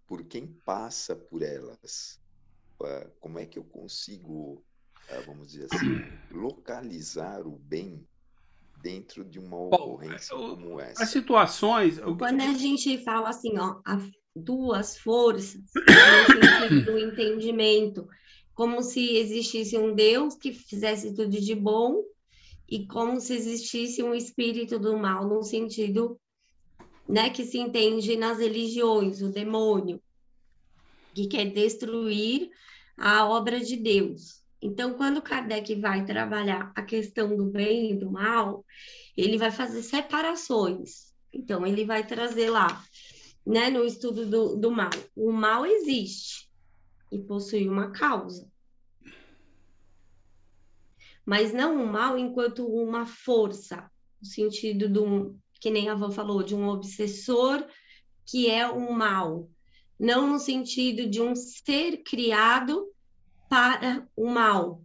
Por quem passa por elas. Como é que eu consigo, vamos dizer assim, localizar o bem dentro de uma ocorrência como essa. As situações... Quando a gente fala assim, ó, duas forças, no sentido do entendimento, como se existisse um Deus que fizesse tudo de bom e como se existisse um espírito do mal, no sentido, né, que se entende nas religiões, o demônio, que quer destruir a obra de Deus. Então, quando Kardec vai trabalhar a questão do bem e do mal, ele vai fazer separações. Então, ele vai trazer lá, né, no estudo do mal. O mal existe e possui uma causa. Mas não o mal enquanto uma força, no sentido de que nem a avó falou, de um obsessor que é um mal. Não no sentido de um ser criado para o mal.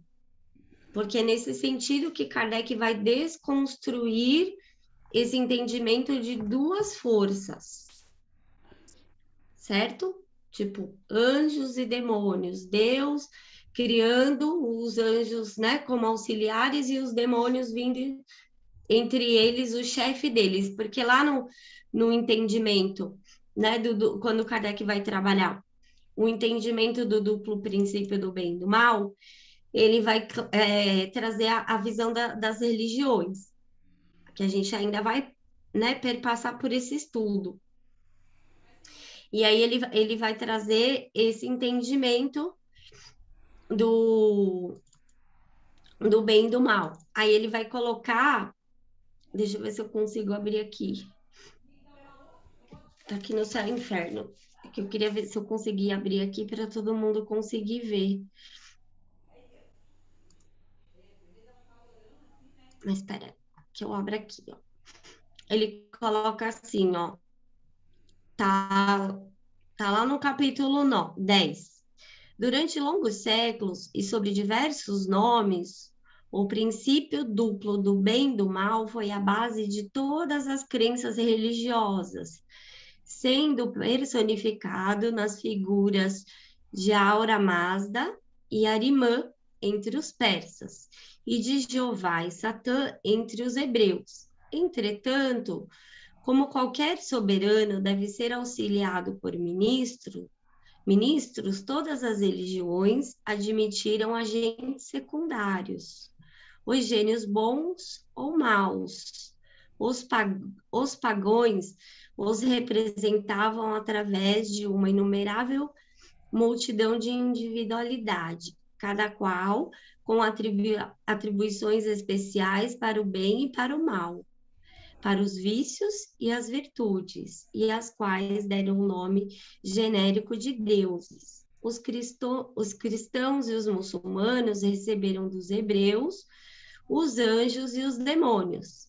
Porque é nesse sentido que Kardec vai desconstruir esse entendimento de duas forças. Certo? Tipo, anjos e demônios. Deus criando os anjos, né, como auxiliares e os demônios vindo entre eles o chefe deles. Porque lá no entendimento, né, quando Kardec vai trabalhar o entendimento do duplo princípio do bem e do mal, ele vai trazer a visão das religiões, que a gente ainda vai, né, perpassar por esse estudo. E aí ele vai trazer esse entendimento do bem e do mal. Aí ele vai colocar, deixa eu ver se eu consigo abrir aqui. Tá aqui no Céu e Inferno. Que eu queria ver se eu conseguia abrir aqui para todo mundo conseguir ver. Mas espera, que eu abro aqui, ó. Ele coloca assim, ó. Tá lá no capítulo 10. Durante longos séculos e sob diversos nomes, o princípio duplo do bem e do mal foi a base de todas as crenças religiosas, sendo personificado nas figuras de Ahura Mazda e Arimã entre os persas, e de Jeová e Satã entre os hebreus. Entretanto, como qualquer soberano deve ser auxiliado por ministros, todas as religiões admitiram agentes secundários, os gênios bons ou maus. Os pagões os representavam através de uma inumerável multidão de individualidade, cada qual com atribuições especiais para o bem e para o mal, para os vícios e as virtudes, e as quais deram o nome genérico de deuses. Os cristãos e os muçulmanos receberam dos hebreus os anjos e os demônios,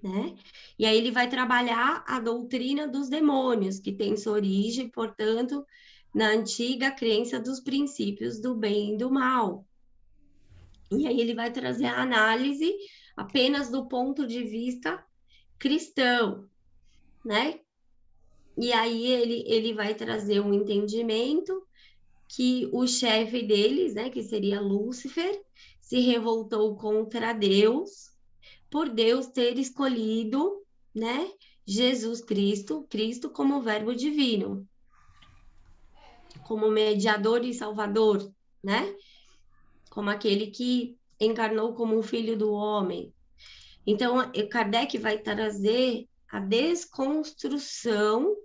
né? E aí ele vai trabalhar a doutrina dos demônios, que tem sua origem, portanto, na antiga crença dos princípios do bem e do mal. E aí ele vai trazer a análise apenas do ponto de vista cristão, né? E aí ele vai trazer um entendimento que o chefe deles, né, que seria Lúcifer, se revoltou contra Deus, por Deus ter escolhido, né, Jesus Cristo como verbo divino, como mediador e salvador, né? Como aquele que encarnou como um filho do homem. Então, Kardec vai trazer a desconstrução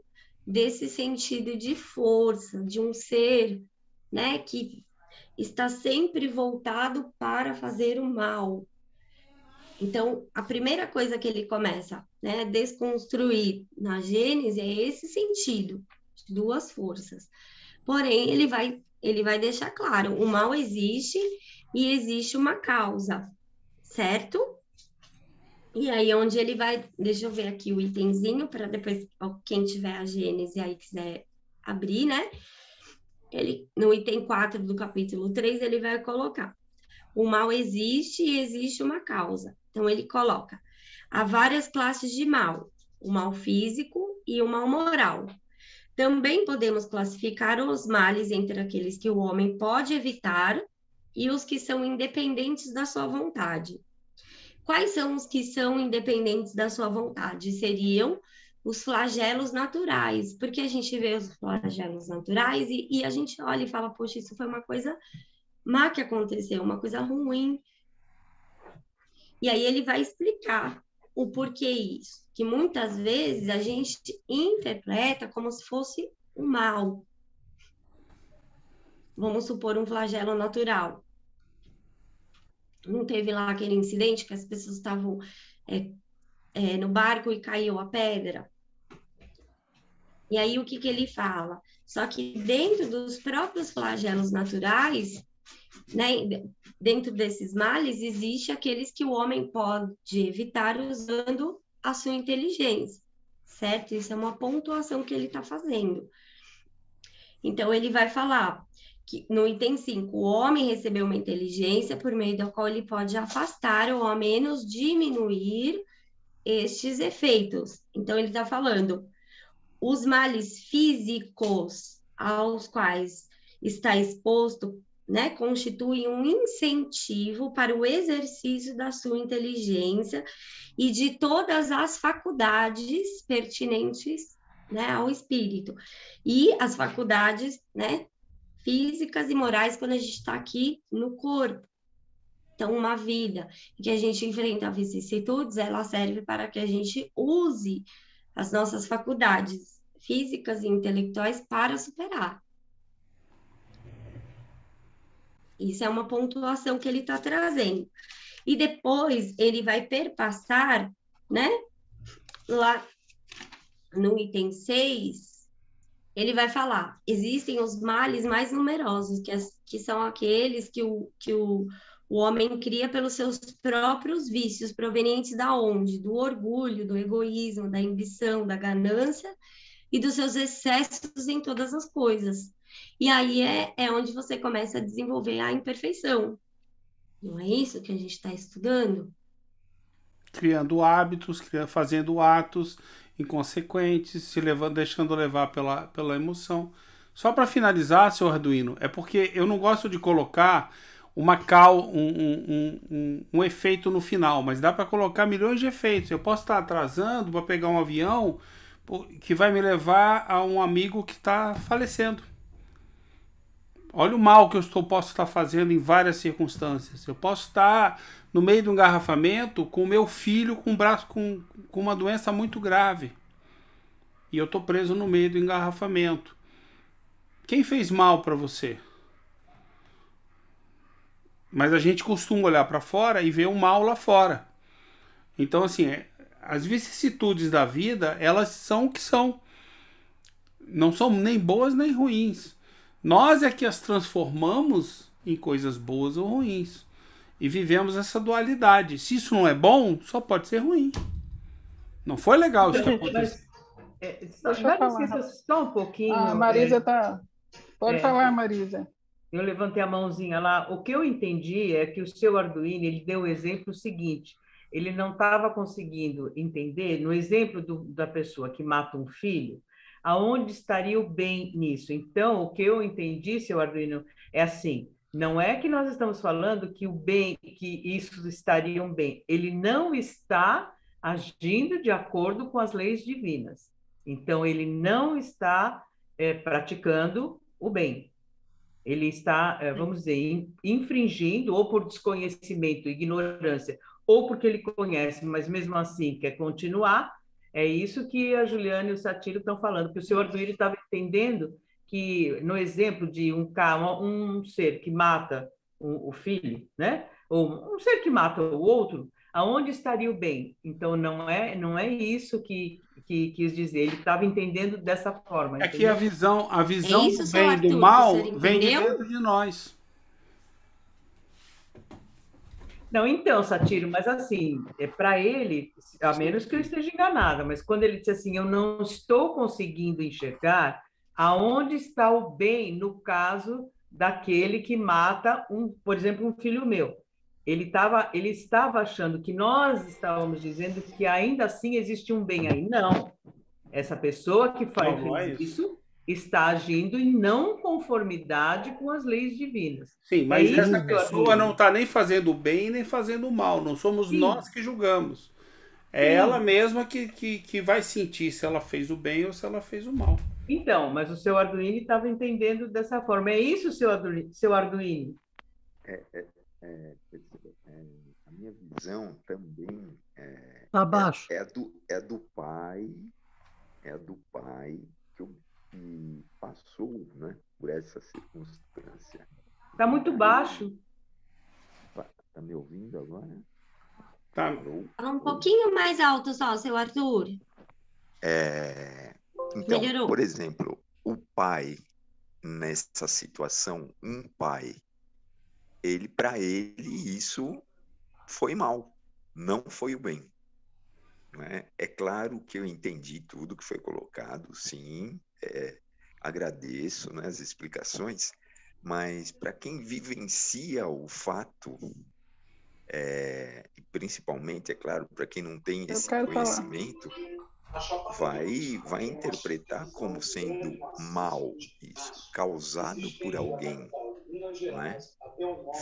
desse sentido de força, de um ser, né, que está sempre voltado para fazer o mal. Então, a primeira coisa que ele começa, né, a desconstruir na Gênese é esse sentido, de duas forças. Porém, ele vai deixar claro, o mal existe e existe uma causa, certo? E aí, onde ele vai... Deixa eu ver aqui o itemzinho, para depois, quem tiver a Gênese aí quiser abrir, né? No item 4 do capítulo 3, ele vai colocar: o mal existe e existe uma causa. Então, ele coloca: há várias classes de mal, o mal físico e o mal moral. Também podemos classificar os males entre aqueles que o homem pode evitar e os que são independentes da sua vontade. Quais são os que são independentes da sua vontade? Seriam os flagelos naturais, porque a gente vê os flagelos naturais e a gente olha e fala, poxa, isso foi uma coisa má que aconteceu, uma coisa ruim. E aí ele vai explicar o porquê isso, que muitas vezes a gente interpreta como se fosse o mal. Vamos supor um flagelo natural. Não teve lá aquele incidente que as pessoas estavam no barco e caiu a pedra? E aí o que ele fala? Só que dentro dos próprios flagelos naturais, né, dentro desses males, existe aqueles que o homem pode evitar usando a sua inteligência, certo? Isso é uma pontuação que ele está fazendo. Então, ele vai falar que no item 5, o homem recebeu uma inteligência por meio da qual ele pode afastar ou ao menos diminuir estes efeitos. Então, ele está falando, os males físicos aos quais está exposto, né, constituem um incentivo para o exercício da sua inteligência e de todas as faculdades pertinentes, né, ao espírito. E as faculdades, né, físicas e morais quando a gente está aqui no corpo. Então, uma vida em que a gente enfrenta vicissitudes, ela serve para que a gente use as nossas faculdades físicas e intelectuais para superar. Isso é uma pontuação que ele está trazendo. E depois ele vai perpassar, né, lá no item 6, ele vai falar, existem os males mais numerosos, que são aqueles que o homem cria pelos seus próprios vícios, provenientes da onde? Do orgulho, do egoísmo, da ambição, da ganância e dos seus excessos em todas as coisas. E aí é onde você começa a desenvolver a imperfeição. Não é isso que a gente está estudando? Criando hábitos, fazendo atos inconsequentes, deixando levar pela emoção. Só para finalizar, seu Arduino, é porque eu não gosto de colocar um efeito no final, mas dá para colocar milhões de efeitos. Eu posso estar atrasando para pegar um avião que vai me levar a um amigo que está falecendo. Olha o mal que eu posso estar fazendo em várias circunstâncias. Eu posso estar no meio de um engarrafamento com o meu filho com um braço com uma doença muito grave. E eu estou preso no meio do engarrafamento. Quem fez mal para você? Mas a gente costuma olhar para fora e ver o mal lá fora. Então, assim, as vicissitudes da vida, elas são o que são. Não são nem boas nem ruins. Nós é que as transformamos em coisas boas ou ruins. E vivemos essa dualidade. Se isso não é bom, só pode ser ruim. Não foi legal isso que aconteceu. Dá licença só um pouquinho. A Marisa tá... Pode falar, Marisa. Eu levantei a mãozinha lá. O que eu entendi é que o seu Arduino, ele deu o exemplo seguinte. Ele não estava conseguindo entender, no exemplo da pessoa que mata um filho, aonde estaria o bem nisso. Então, o que eu entendi, seu Arduino, é assim, não é que nós estamos falando que o bem, que isso estaria um bem. Ele não está agindo de acordo com as leis divinas. Então, ele não está praticando o bem. Ele está, vamos dizer, infringindo, ou por desconhecimento, ignorância, ou porque ele conhece, mas mesmo assim quer continuar. É isso que a Juliana e o Satiro estão falando, que o senhor Arduino estava entendendo que, no exemplo de um ser que mata o filho, né? Ou um ser que mata o outro, aonde estaria o bem? Então, não é isso que quis dizer. Ele estava entendendo dessa forma. É que a visão isso, do bem e do mal vem de dentro de nós. Não, então, Satiro, mas assim, para ele, a menos que eu esteja enganada, mas quando ele disse assim, eu não estou conseguindo enxergar aonde está o bem no caso daquele que mata, por exemplo, um filho meu. Ele estava achando que nós estávamos dizendo que ainda assim existe um bem aí. Não. Essa pessoa que faz isso está agindo em não conformidade com as leis divinas. Sim, mas isso essa que eu pessoa não admiro. está nem fazendo o bem nem fazendo o mal. Não somos Sim. nós que julgamos. É Sim. ela mesma que vai sentir se ela fez o bem ou se ela fez o mal. Então, mas o seu Arduino estava entendendo dessa forma. É isso, seu Arduino? A minha visão também Tá baixo. é do pai que passou, né, por essa circunstância. Está muito baixo. Tá me ouvindo agora? Tá. Fala um pouquinho mais alto só, seu Arthur. Então, Melhorou. por exemplo, o pai, nessa situação, um pai, para ele isso foi mal, não foi o bem. Não é? É claro que eu entendi tudo que foi colocado, sim, agradeço, né, as explicações, mas para quem vivencia o fato, e principalmente, é claro, para quem não tem esse conhecimento, vai interpretar como sendo mal isso, causado por alguém, não é?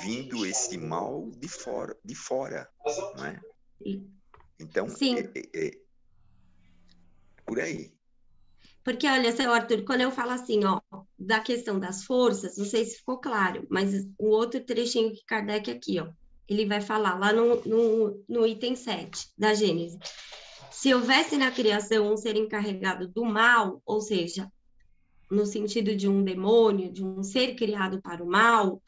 Vindo esse mal de fora, não é? Então, por aí. Porque, olha, seu Arthur, quando eu falo assim, ó, da questão das forças, não sei se ficou claro, mas o outro trechinho que Kardec aqui, ó, ele vai falar lá no item 7 da Gênese. Se houvesse na criação um ser encarregado do mal, ou seja, no sentido de um demônio, de um ser criado para o mal,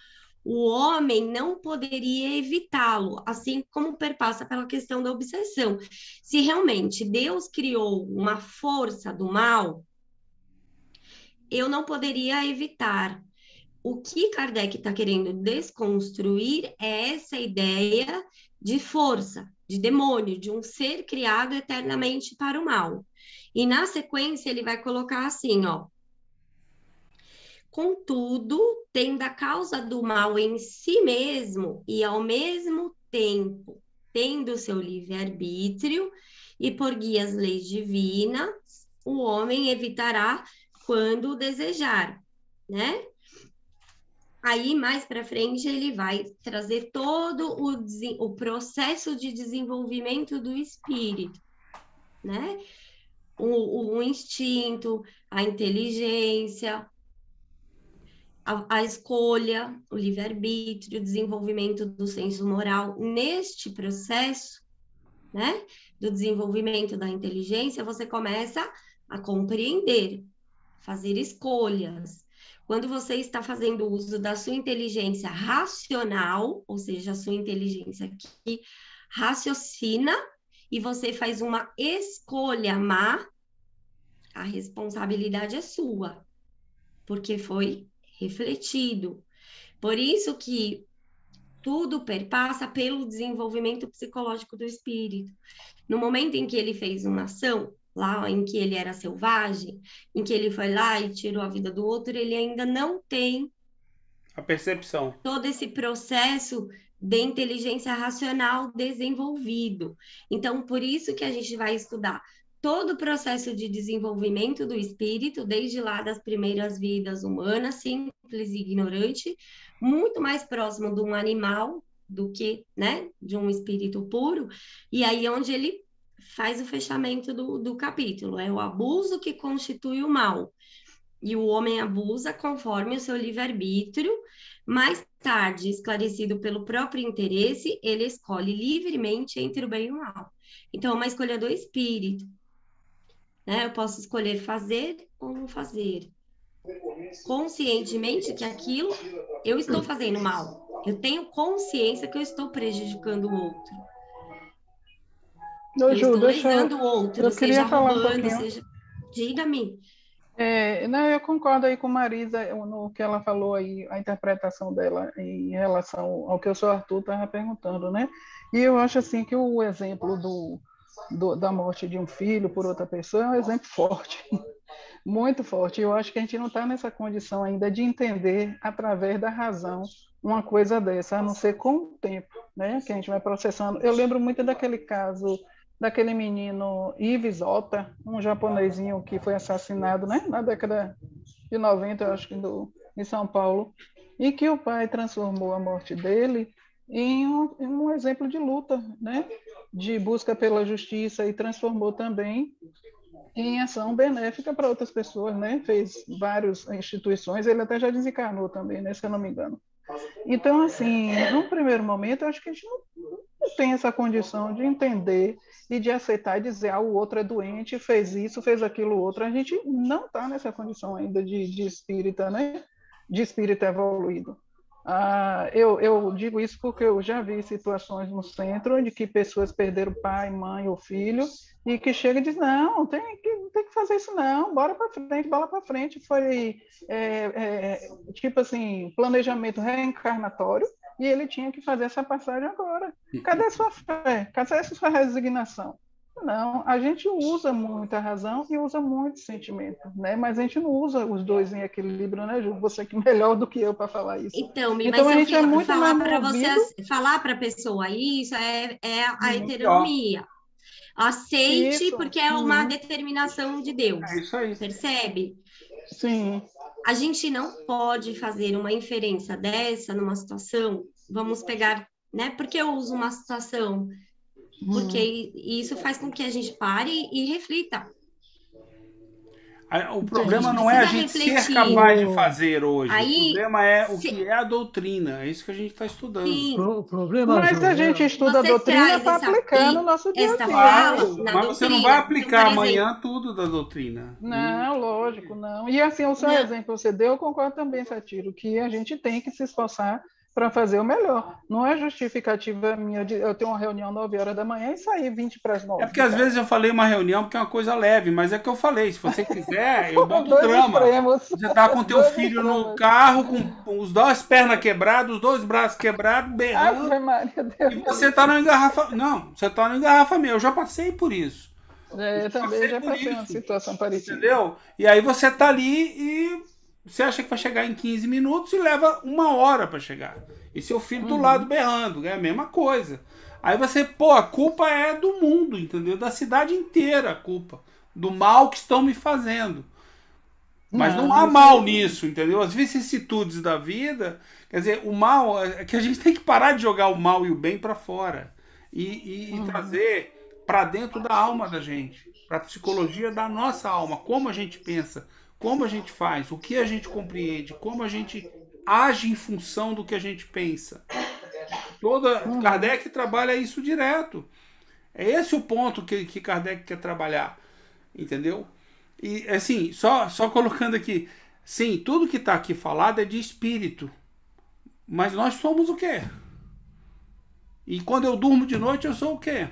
o homem não poderia evitá-lo, assim como perpassa pela questão da obsessão. Se realmente Deus criou uma força do mal, eu não poderia evitar. O que Kardec está querendo desconstruir é essa ideia de força, de demônio, de um ser criado eternamente para o mal. E na sequência ele vai colocar assim, ó. Contudo, tendo a causa do mal em si mesmo e ao mesmo tempo tendo seu livre-arbítrio e por guia as leis divinas, o homem evitará quando desejar, né? Aí, mais para frente, ele vai trazer todo o processo de desenvolvimento do espírito, né? O instinto, a inteligência, a escolha, o livre-arbítrio, o desenvolvimento do senso moral. Neste processo, né, do desenvolvimento da inteligência, você começa a compreender, fazer escolhas. Quando você está fazendo uso da sua inteligência racional, ou seja, a sua inteligência que raciocina, e você faz uma escolha má, a responsabilidade é sua, porque foi refletido. Por isso que tudo perpassa pelo desenvolvimento psicológico do espírito. No momento em que ele fez uma ação, lá em que ele era selvagem, em que ele foi lá e tirou a vida do outro, ele ainda não tem a percepção. Todo esse processo de inteligência racional desenvolvido. Então, por isso que a gente vai estudar todo o processo de desenvolvimento do espírito, desde lá das primeiras vidas humanas, simples e ignorante, muito mais próximo de um animal do que, né, de um espírito puro, e aí onde ele faz o fechamento do capítulo, é o abuso que constitui o mal, e o homem abusa conforme o seu livre-arbítrio. Mais tarde, esclarecido pelo próprio interesse, ele escolhe livremente entre o bem e o mal. Então, é uma escolha do espírito, né? Eu posso escolher fazer ou não fazer. Conscientemente que aquilo eu estou fazendo mal. Eu tenho consciência que eu estou prejudicando o outro. Eu estou lesando o outro, seja roubando, seja... Diga-me. Não, eu concordo aí com Marisa no que ela falou aí, a interpretação dela em relação ao que o senhor Arthur estava perguntando, né? E eu acho assim que o exemplo da morte de um filho por outra pessoa é um exemplo forte, muito forte. Eu acho que a gente não está nessa condição ainda de entender através da razão uma coisa dessa, a não ser com o tempo, né? Que a gente vai processando. Eu lembro muito daquele caso daquele menino Ives Ota, um japonesinho que foi assassinado, né, na década de 90, eu acho que em São Paulo, e que o pai transformou a morte dele em um exemplo de luta, né? De busca pela justiça, e transformou também em ação benéfica para outras pessoas, né? Fez várias instituições, ele até já desencarnou também, né? Se eu não me engano. Então, assim, num primeiro momento, eu acho que a gente não tem essa condição de entender e de aceitar e dizer, o outro é doente, fez isso, fez aquilo outro. A gente não está nessa condição ainda de espírita, né? De espírito evoluído. Eu digo isso porque eu já vi situações no centro de que pessoas perderam pai, mãe ou filho, e que chega e diz, não tem que fazer isso não, bora para frente, bola para frente. Foi tipo assim, planejamento reencarnatório, e ele tinha que fazer essa passagem agora. Cadê a sua fé? Cadê a sua resignação? Não, a gente usa muito a razão e usa muito sentimento, né? Mas a gente não usa os dois em equilíbrio, né, Ju? Você que é melhor do que eu para falar isso. Então, Então mas a gente é muito falar mais para movido. você, falar para a pessoa isso é a heteronomia. Aceite, Isso. porque é uma determinação de Deus. É isso aí. Percebe? Sim. A gente não pode fazer uma inferência dessa numa situação. Vamos pegar, né? Porque eu uso uma situação, porque isso faz com que a gente pare e reflita. O problema não é a gente ser capaz de fazer hoje. O problema é o que é a doutrina. É isso que a gente está estudando. Sim. O problema, Mas a gente estuda a doutrina para aplicar no nosso dia a dia. Claro, mas você não vai doutrina. aplicar Então, por amanhã tudo da doutrina. Não, lógico, não. E assim, o seu exemplo que você deu, eu concordo também, Satiro, que a gente tem que se esforçar para fazer o melhor. Não é justificativa minha de eu ter uma reunião 9 horas da manhã e sair 20 para as 9. É porque às vezes eu falei uma reunião porque é uma coisa leve, mas é que eu falei, se você quiser, eu boto Dois drama. extremos. Você tá com teu Dois filho extremos. no carro, com os duas pernas quebradas, os dois braços quebrados, berrando, Ave Maria, Deus. e você tá no engarrafamento. Não, você tá no engarrafamento. Eu já passei por isso. Eu também já passei uma situação parecida. Entendeu? E aí você tá ali e você acha que vai chegar em 15 minutos e leva 1 hora para chegar. E seu filho do lado berrando, é a mesma coisa. Aí você, a culpa é do mundo, entendeu? Da cidade inteira a culpa. Do mal que estão me fazendo. Mas não há mal nisso, entendeu? As vicissitudes da vida, quer dizer, o mal, é que a gente tem que parar de jogar o mal e o bem para fora. E trazer para dentro da alma da gente. Para a psicologia da nossa alma. Como a gente pensa, como a gente faz, o que a gente compreende, como a gente age em função do que a gente pensa. Kardec trabalha isso direto. É esse o ponto que Kardec quer trabalhar. Entendeu? E assim, só colocando aqui, sim, tudo que está aqui falado é de espírito. Mas nós somos o quê? E quando eu durmo de noite, eu sou o quê?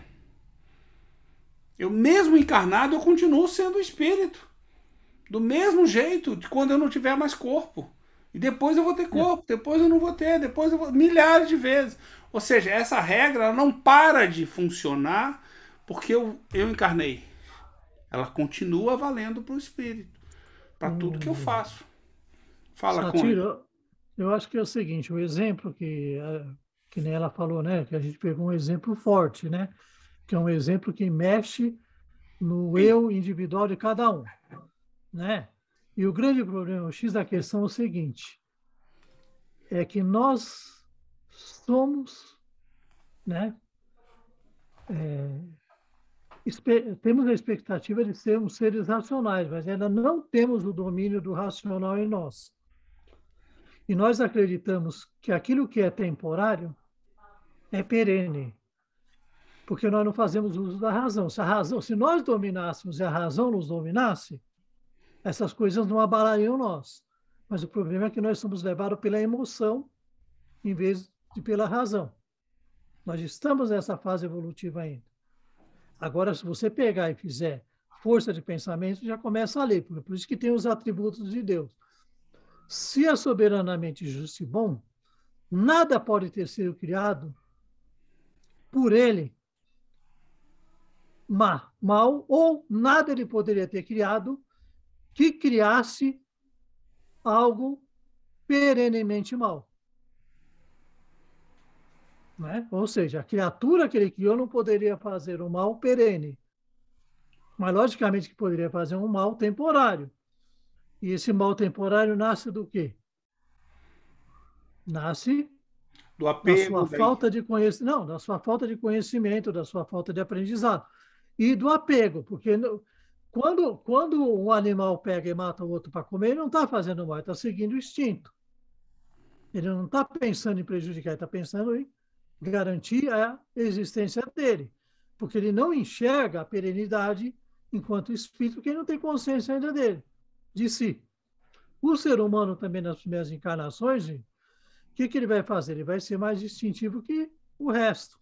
Eu mesmo encarnado, eu continuo sendo espírito. Do mesmo jeito de quando eu não tiver mais corpo. E depois eu vou ter corpo, depois eu não vou ter, depois eu vou... milhares de vezes. Ou seja, essa regra ela não para de funcionar porque eu encarnei. Ela continua valendo para o espírito, para tudo que eu faço. Fala, Satiro, eu acho que é o seguinte, o exemplo que nem ela falou, né, que a gente pegou um exemplo forte, né, que é um exemplo que mexe no eu individual de cada um, né? E o grande problema, o X da questão é o seguinte, é que nós somos, né, temos a expectativa de sermos seres racionais, mas ainda não temos o domínio do racional em nós. E nós acreditamos que aquilo que é temporário é perene, porque nós não fazemos uso da razão. Se nós dominássemos e a razão nos dominasse, essas coisas não abalariam nós. Mas o problema é que nós somos levados pela emoção em vez de pela razão. Nós estamos nessa fase evolutiva ainda. Agora, se você pegar e fizer força de pensamento, já começa a ler. Por isso que tem os atributos de Deus. Se é soberanamente justo e bom, nada pode ter sido criado por ele mal, ou nada ele poderia ter criado que criasse algo perenemente mal. Né? Ou seja, a criatura que ele criou não poderia fazer um mal perene, mas logicamente que poderia fazer um mal temporário. E esse mal temporário nasce do quê? Nasce Do da apego, sua falta de conhecimento, não, da sua falta de conhecimento, da sua falta de aprendizado. E do apego, porque quando um animal pega e mata o outro para comer, ele não está fazendo mal, ele está seguindo o instinto. Ele não está pensando em prejudicar, ele está pensando em garantir a existência dele, porque ele não enxerga a perenidade enquanto espírito, porque ele não tem consciência ainda dele, de si. O ser humano também, nas primeiras encarnações, o que ele vai fazer? Ele vai ser mais instintivo que o resto.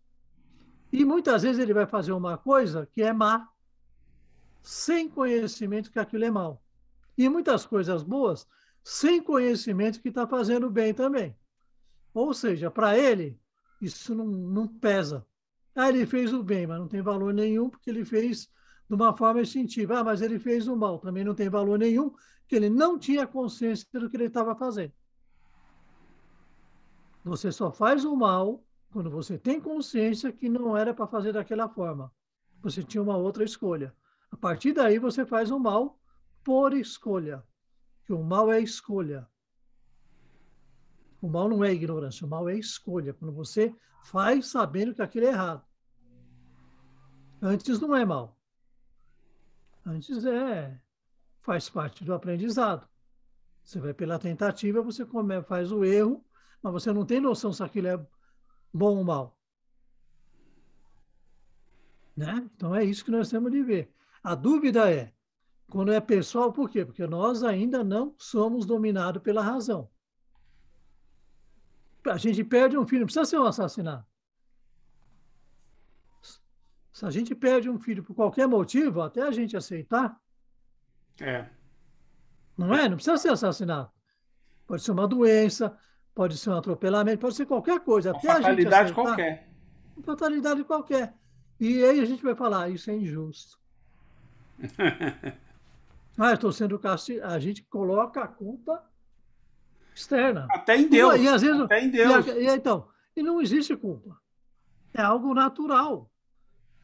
E muitas vezes ele vai fazer uma coisa que é má, sem conhecimento que aquilo é mal. E muitas coisas boas, sem conhecimento que está fazendo bem também. Ou seja, para ele, isso não pesa. Ah, ele fez o bem, mas não tem valor nenhum, porque ele fez de uma forma instintiva. Ah, mas ele fez o mal, também não tem valor nenhum, porque ele não tinha consciência do que ele estava fazendo. Você só faz o mal quando você tem consciência que não era para fazer daquela forma. Você tinha uma outra escolha. A partir daí, você faz o mal por escolha. Que o mal é escolha. O mal não é ignorância, o mal é escolha. Quando você faz sabendo que aquilo é errado. Antes não é mal. Antes faz parte do aprendizado. Você vai pela tentativa, você faz o erro, mas você não tem noção se aquilo é bom ou mal. Né? Então é isso que nós temos de ver. A dúvida é, quando é pessoal, por quê? Porque nós ainda não somos dominados pela razão. A gente perde um filho, não precisa ser um assassinato. Se a gente perde um filho por qualquer motivo, até a gente aceitar, não é? Não precisa ser assassinato. Pode ser uma doença, pode ser um atropelamento, pode ser qualquer coisa. Uma até a gente fatalidade aceitar, qualquer. Uma fatalidade qualquer. E aí a gente vai falar, isso é injusto. Eu estou sendo castigado. A gente coloca a culpa externa. Até em Deus. E às vezes, até em Deus. Então, e não existe culpa. É algo natural.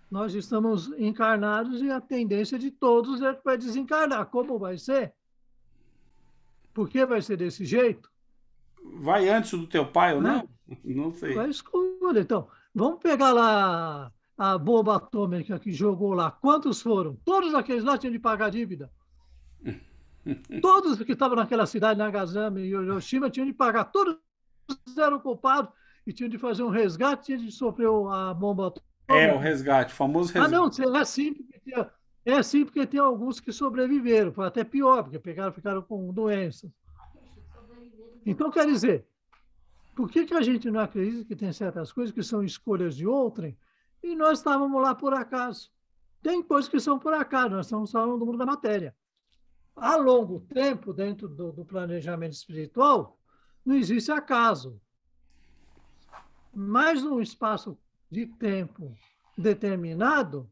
Nós estamos encarnados e a tendência de todos é que vai desencarnar. Como vai ser? Por que vai ser desse jeito? Vai antes do teu pai ou não? Não sei. Vai escolher. Então, vamos pegar lá a bomba atômica que jogou lá. Quantos foram? Todos aqueles lá tinham de pagar a dívida. Todos que estavam naquela cidade, Nagasaki e Hiroshima, tinham de pagar. Todos eram culpados e tinham de fazer um resgate, tinham de sofrer a bomba atômica. O resgate, o famoso resgate. Não, é assim porque tem alguns que sobreviveram. Foi até pior, porque ficaram com doenças. Então, quer dizer, por que a gente não acredita que tem certas coisas que são escolhas de outrem e nós estávamos lá por acaso? Tem coisas que são por acaso, nós estamos falando do mundo da matéria. A longo tempo, dentro do planejamento espiritual, não existe acaso. Mas num espaço de tempo determinado,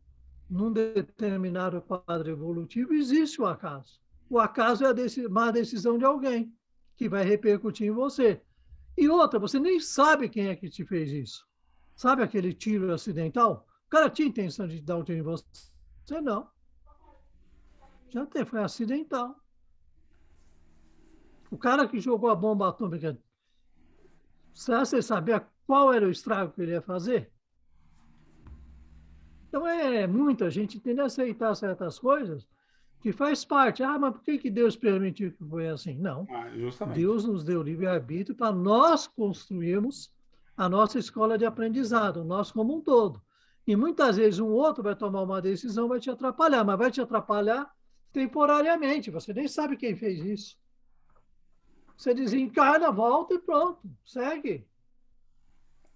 num determinado quadro evolutivo, existe o acaso. O acaso é uma decisão de alguém que vai repercutir em você. E outra, você nem sabe quem é que te fez isso. Sabe aquele tiro acidental? O cara tinha intenção de dar um tiro em você? Você não. Já foi acidental. O cara que jogou a bomba atômica, você sabia qual era o estrago que ele ia fazer? Então, muita gente tende a aceitar certas coisas que faz parte. Mas por que Deus permitiu que foi assim? Não. Deus nos deu livre-arbítrio para nós construirmos a nossa escola de aprendizado, nós como um todo. E muitas vezes um outro vai tomar uma decisão, vai te atrapalhar, mas vai te atrapalhar temporariamente. Você nem sabe quem fez isso. Você desencarna, volta e pronto, segue.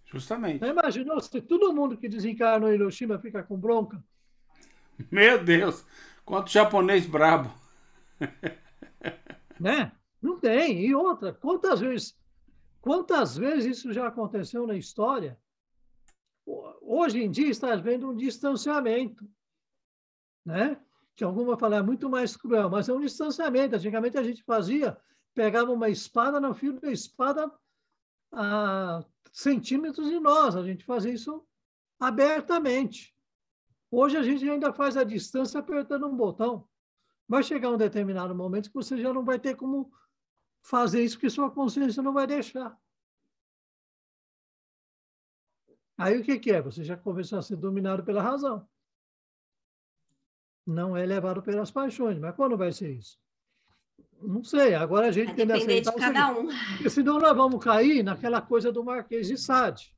Justamente. Você imaginou se todo mundo que desencarnou em Hiroshima fica com bronca? Meu Deus, quanto japonês brabo. Né? Não tem. E outra, quantas vezes isso já aconteceu na história? Hoje em dia está havendo um distanciamento, né? Que algum vai falar é muito mais cruel, mas é um distanciamento. Antigamente a gente pegava uma espada, no fio da espada a centímetros de nós, a gente fazia isso abertamente. Hoje a gente ainda faz a distância apertando um botão. vai chegar um determinado momento que você já não vai ter como fazer isso, porque sua consciência não vai deixar. Aí o que é? Você já começou a ser dominado pela razão. Não é levado pelas paixões. Mas quando vai ser isso? Não sei. Agora a gente Vai tem que depender aceitar de o cada seguinte, um. porque senão nós vamos cair naquela coisa do Marquês de Sade.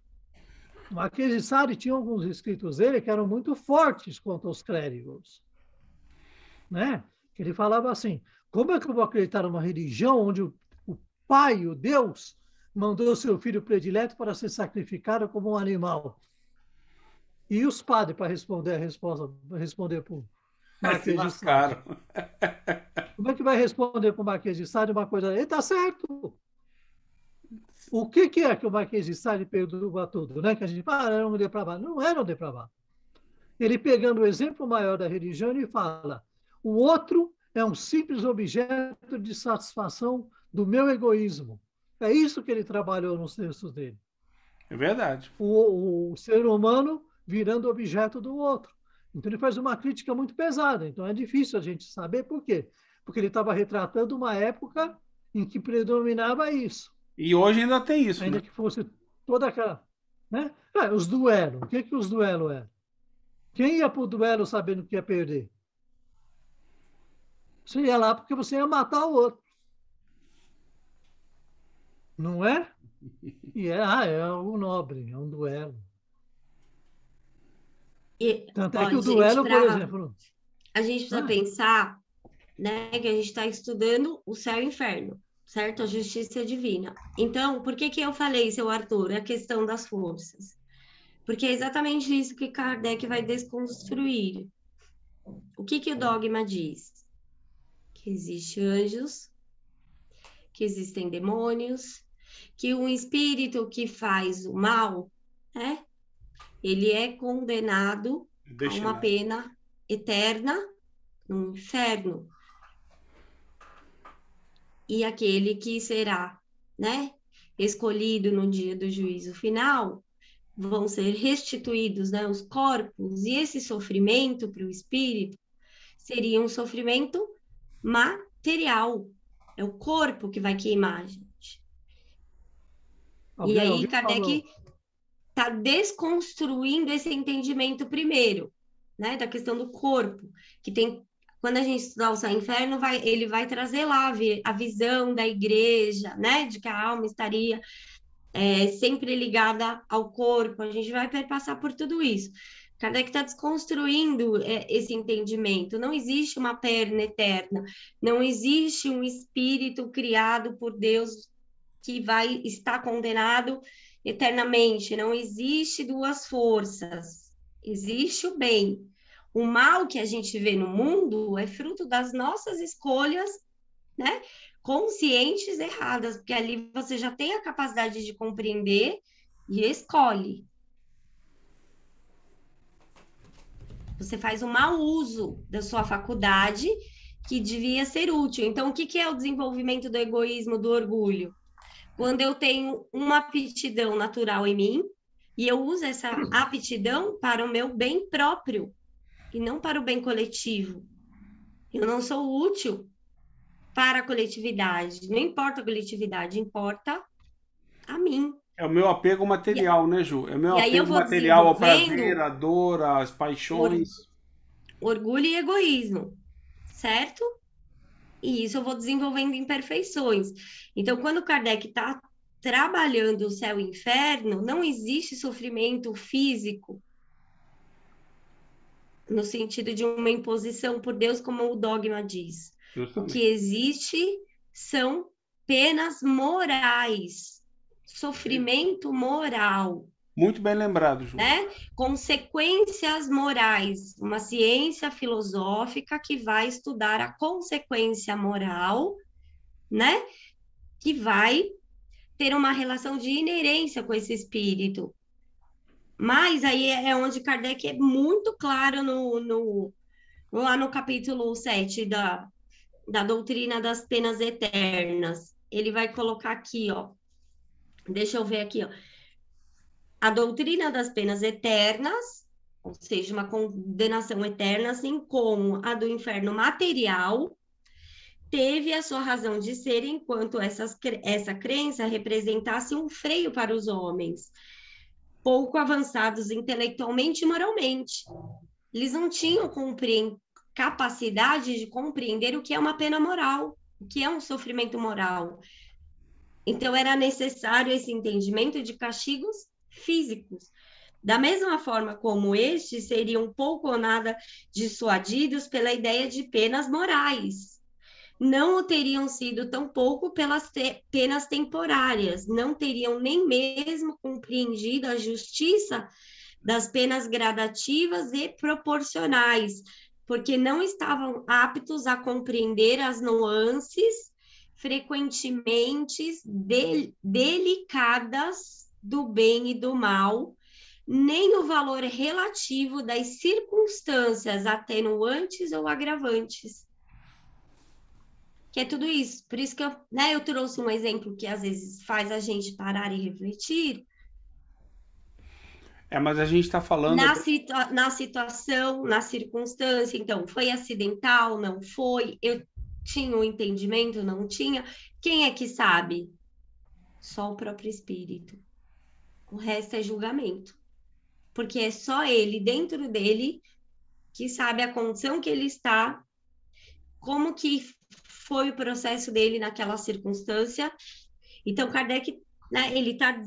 O Marquês de Sade tinha alguns escritos dele que eram muito fortes contra os clérigos. Né? Que ele falava assim, como é que eu vou acreditar numa religião onde o Pai, o Deus, mandou seu filho predileto para ser sacrificado como um animal? E os padres para responder para o Marquês de Sade? Como é que vai responder para o Marquês de Sade uma coisa? Ele está certo. O que é que o Marquês de Sade perturba tudo? Né? Que a gente fala, era um depravado. Não era um depravado. Ele, pegando o exemplo maior da religião, ele fala, o outro é um simples objeto de satisfação do meu egoísmo. É isso que ele trabalhou nos textos dele. É verdade. O ser humano virando objeto do outro. Então ele faz uma crítica muito pesada. Então é difícil a gente saber por quê. Porque ele estava retratando uma época em que predominava isso. E hoje ainda tem isso. Ainda né? que fosse toda aquela... Né? Os duelos. O que os duelos eram? Quem ia para o duelo sabendo que ia perder? Você ia lá porque você ia matar o outro. Não é? E é um nobre, é um duelo. Tanto é que o duelo, por exemplo... A gente precisa pensar, né, que a gente está estudando o céu e o inferno, certo? A justiça divina. Então, por que eu falei, seu Arthur, a questão das forças? Porque é exatamente isso que Kardec vai desconstruir. O que o dogma diz? Que existem anjos, que existem demônios, que um espírito que faz o mal, né, ele é condenado a uma pena eterna no inferno. E aquele que será, né, escolhido no dia do juízo final, vão ser restituídos, né, os corpos, e esse sofrimento para o espírito seria um sofrimento material. É o corpo que vai queimar, gente. E aí Kardec está desconstruindo esse entendimento primeiro, né, da questão do corpo, que tem, quando a gente estudar o céu e o inferno, ele vai trazer lá a visão da igreja, né, de que a alma estaria sempre ligada ao corpo, a gente vai perpassar por tudo isso. Kardec está desconstruindo esse entendimento. Não existe uma perna eterna, não existe um espírito criado por Deus que vai estar condenado eternamente. Não existe duas forças. Existe o bem. O mal que a gente vê no mundo é fruto das nossas escolhas, né, conscientes erradas, porque ali você já tem a capacidade de compreender e escolhe. Você faz um mau uso da sua faculdade que devia ser útil. Então, o que é o desenvolvimento do egoísmo, do orgulho? Quando eu tenho uma aptidão natural em mim e eu uso essa aptidão para o meu bem próprio e não para o bem coletivo. Eu não sou útil para a coletividade. Não importa a coletividade, importa a mim. É o meu apego material, né, Ju? É o meu apego material ao prazer, à dor, às paixões. Orgulho e egoísmo, certo? E isso eu vou desenvolvendo imperfeições. Então, quando Kardec está trabalhando o céu e o inferno, não existe sofrimento físico no sentido de uma imposição por Deus, como o dogma diz. Justamente. O que existe são penas morais, sofrimento moral. Muito bem lembrado, Ju. Né? Consequências morais, uma ciência filosófica que vai estudar a consequência moral, né? Que vai ter uma relação de inerência com esse espírito. Mas aí é onde Kardec é muito claro lá no capítulo 7 da doutrina das penas eternas. Ele vai colocar aqui, ó. Deixa eu ver aqui, ó. A doutrina das penas eternas ou seja, uma condenação eterna, assim como a do inferno material teve a sua razão de ser enquanto essa crença representasse um freio para os homens, pouco avançados intelectualmente e moralmente. Eles não tinham capacidade de compreender o que é uma pena moral, o que é um sofrimento moral. Então, era necessário esse entendimento de castigos físicos. Da mesma forma como estes seriam pouco ou nada dissuadidos pela ideia de penas morais. Não o teriam sido tampouco pelas penas temporárias, não teriam nem mesmo compreendido a justiça das penas gradativas e proporcionais, porque não estavam aptos a compreender as nuances frequentemente delicadas do bem e do mal, nem o valor relativo das circunstâncias atenuantes ou agravantes. Que é tudo isso. Por isso que eu trouxe um exemplo que às vezes faz a gente parar e refletir. Mas a gente está falando... Na situação, na circunstância. Então, foi acidental? Não foi? Eu tinha um entendimento? Não tinha? Quem é que sabe? Só o próprio espírito. O resto é julgamento. Porque é só ele, dentro dele, que sabe a condição que ele está, como que foi o processo dele naquela circunstância. Então, Kardec, ele está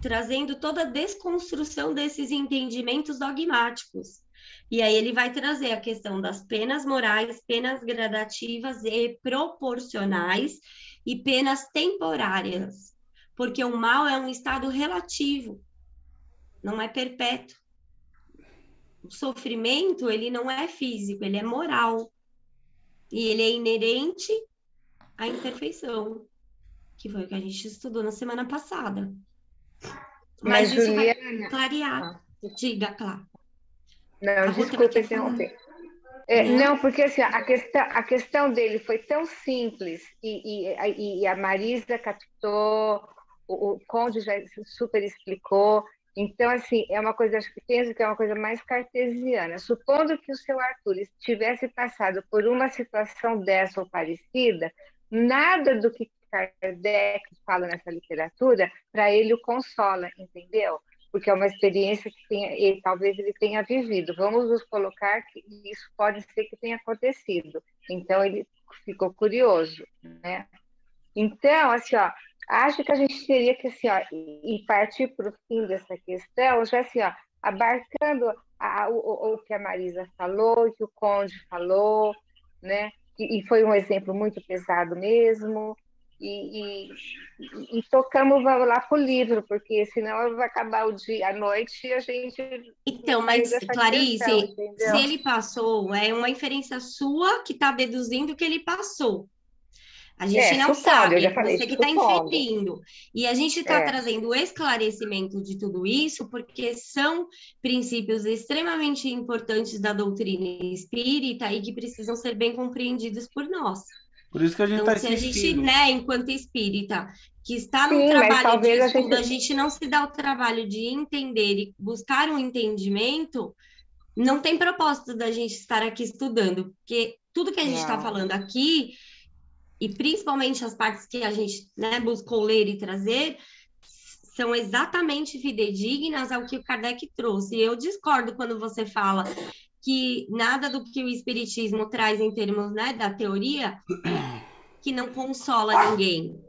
trazendo toda a desconstrução desses entendimentos dogmáticos. E aí ele vai trazer a questão das penas morais, penas gradativas e proporcionais e penas temporárias. Porque o mal é um estado relativo, não é perpétuo. O sofrimento, ele não é físico, ele é moral. E ele é inerente à imperfeição, que foi o que a gente estudou na semana passada. Mas isso vai clarear. Diga, Clara. Não, desculpa interromper. Não, porque assim, a questão dele foi tão simples e a Marisa captou, o Conde já super explicou. Então, assim, é uma coisa, acho que penso que é uma coisa mais cartesiana. Supondo que o seu Arthur tivesse passado por uma situação dessa ou parecida, nada do que Kardec fala nessa literatura, para ele o consola, entendeu? Porque é uma experiência que talvez ele tenha vivido. Vamos nos colocar que isso pode ser que tenha acontecido. Então, ele ficou curioso, né? Então, assim, ó, acho que a gente teria que, assim, ó, e partir para o fim dessa questão, já assim, ó, abarcando o que a Marisa falou, o que o Conde falou, né? E foi um exemplo muito pesado mesmo, e tocamos lá para o livro, porque senão vai acabar o dia, a noite, e a gente... Então, mas, Clarice, se ele passou, é uma inferência sua que está deduzindo que ele passou. A gente não sabe, você que está inferindo. E a gente está trazendo o esclarecimento de tudo isso, porque são princípios extremamente importantes da doutrina espírita e que precisam ser bem compreendidos por nós. Por isso que a gente está se a gente, né, enquanto espírita, que está no trabalho de estudo, a gente não se dá o trabalho de entender e buscar um entendimento, não tem propósito da gente estar aqui estudando, porque tudo que a gente está falando aqui, e principalmente as partes que a gente, né, buscou ler e trazer, são exatamente fidedignas ao que o Kardec trouxe. Eu discordo quando você fala que nada do que o Espiritismo traz em termos, né, da teoria, que não consola ninguém.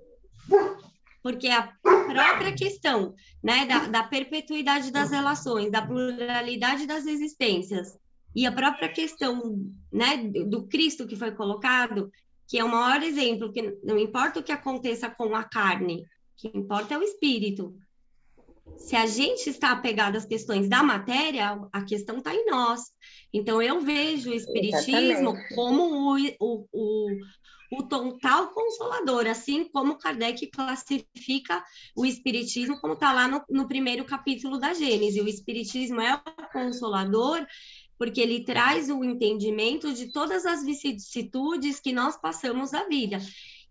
Porque a própria questão, né, da perpetuidade das relações, da pluralidade das existências, e a própria questão, né, do Cristo que foi colocado, que é o maior exemplo, que não importa o que aconteça com a carne, o que importa é o espírito. Se a gente está apegado às questões da matéria, a questão está em nós. Então, eu vejo o espiritismo como o total consolador, assim como Kardec classifica o espiritismo, como está lá no primeiro capítulo da Gênese. O espiritismo é o consolador, porque ele traz o entendimento de todas as vicissitudes que nós passamos na vida.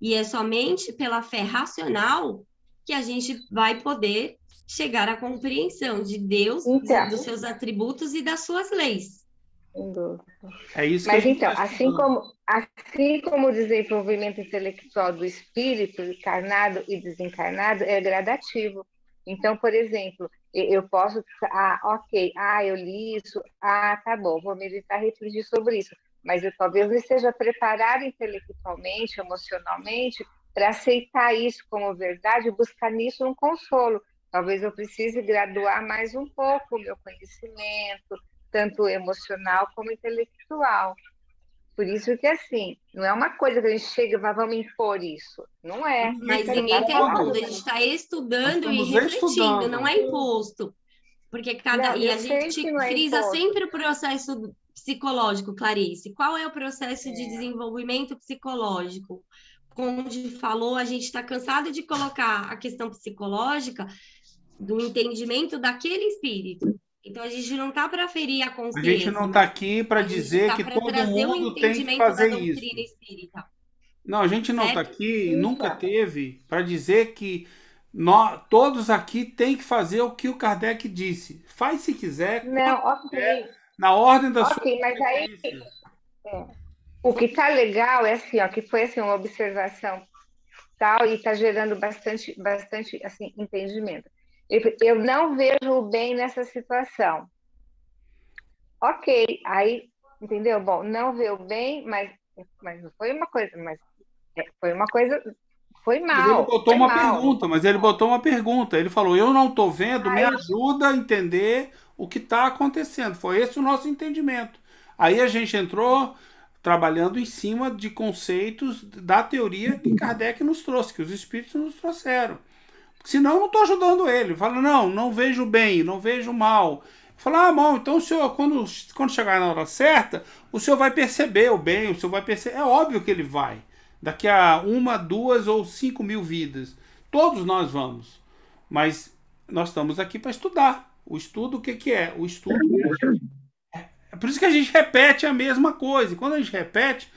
E é somente pela fé racional que a gente vai poder chegar à compreensão de Deus, Então, dos seus atributos e das suas leis. sem dúvida. É isso que a Mas gente então, está assim como o desenvolvimento intelectual do espírito, encarnado e desencarnado, é gradativo. Então, por exemplo, eu posso, ok, eu li isso, tá bom, vou meditar e refletir sobre isso. Mas eu talvez não esteja preparado intelectualmente, emocionalmente, para aceitar isso como verdade e buscar nisso um consolo. Talvez eu precise graduar mais um pouco o meu conhecimento, tanto emocional como intelectual. Por isso que, assim, não é uma coisa que a gente chega e vamos impor isso. Não é. Mas ninguém está impondo, a gente está estudando e refletindo, não é imposto. Porque e a gente frisa sempre o processo psicológico, Clarice. Qual é o processo de desenvolvimento psicológico? Como falou, a gente está cansado de colocar a questão psicológica do entendimento daquele espírito. Então, a gente não está para ferir a consciência. A gente não está aqui para dizer que todo mundo tem que fazer isso. Espírita. Não, a gente não está aqui, nunca teve, para dizer que todos aqui têm que fazer o que o Kardec disse. Faz se quiser, na ordem da sua mas aí o que está legal é assim, que foi assim, uma observação tal, e está gerando bastante assim, entendimento. Eu não vejo o bem nessa situação. Ok, aí, entendeu? Bom, não vê o bem, mas não foi uma coisa, foi mal. Mas ele botou uma pergunta. Ele falou: eu não estou vendo, me ajuda a entender o que está acontecendo. Foi esse o nosso entendimento. Aí a gente entrou trabalhando em cima de conceitos da teoria que Kardec nos trouxe, que os espíritos nos trouxeram. Senão eu não estou ajudando ele. Fala, não vejo bem, não vejo mal. Fala, bom, então o senhor, quando chegar na hora certa, o senhor vai perceber o bem, o senhor vai perceber. É óbvio que ele vai. Daqui a 1, 2 ou 5 mil vidas. Todos nós vamos. Mas nós estamos aqui para estudar. O estudo, o que é? O estudo é por isso que a gente repete a mesma coisa. E quando a gente repete,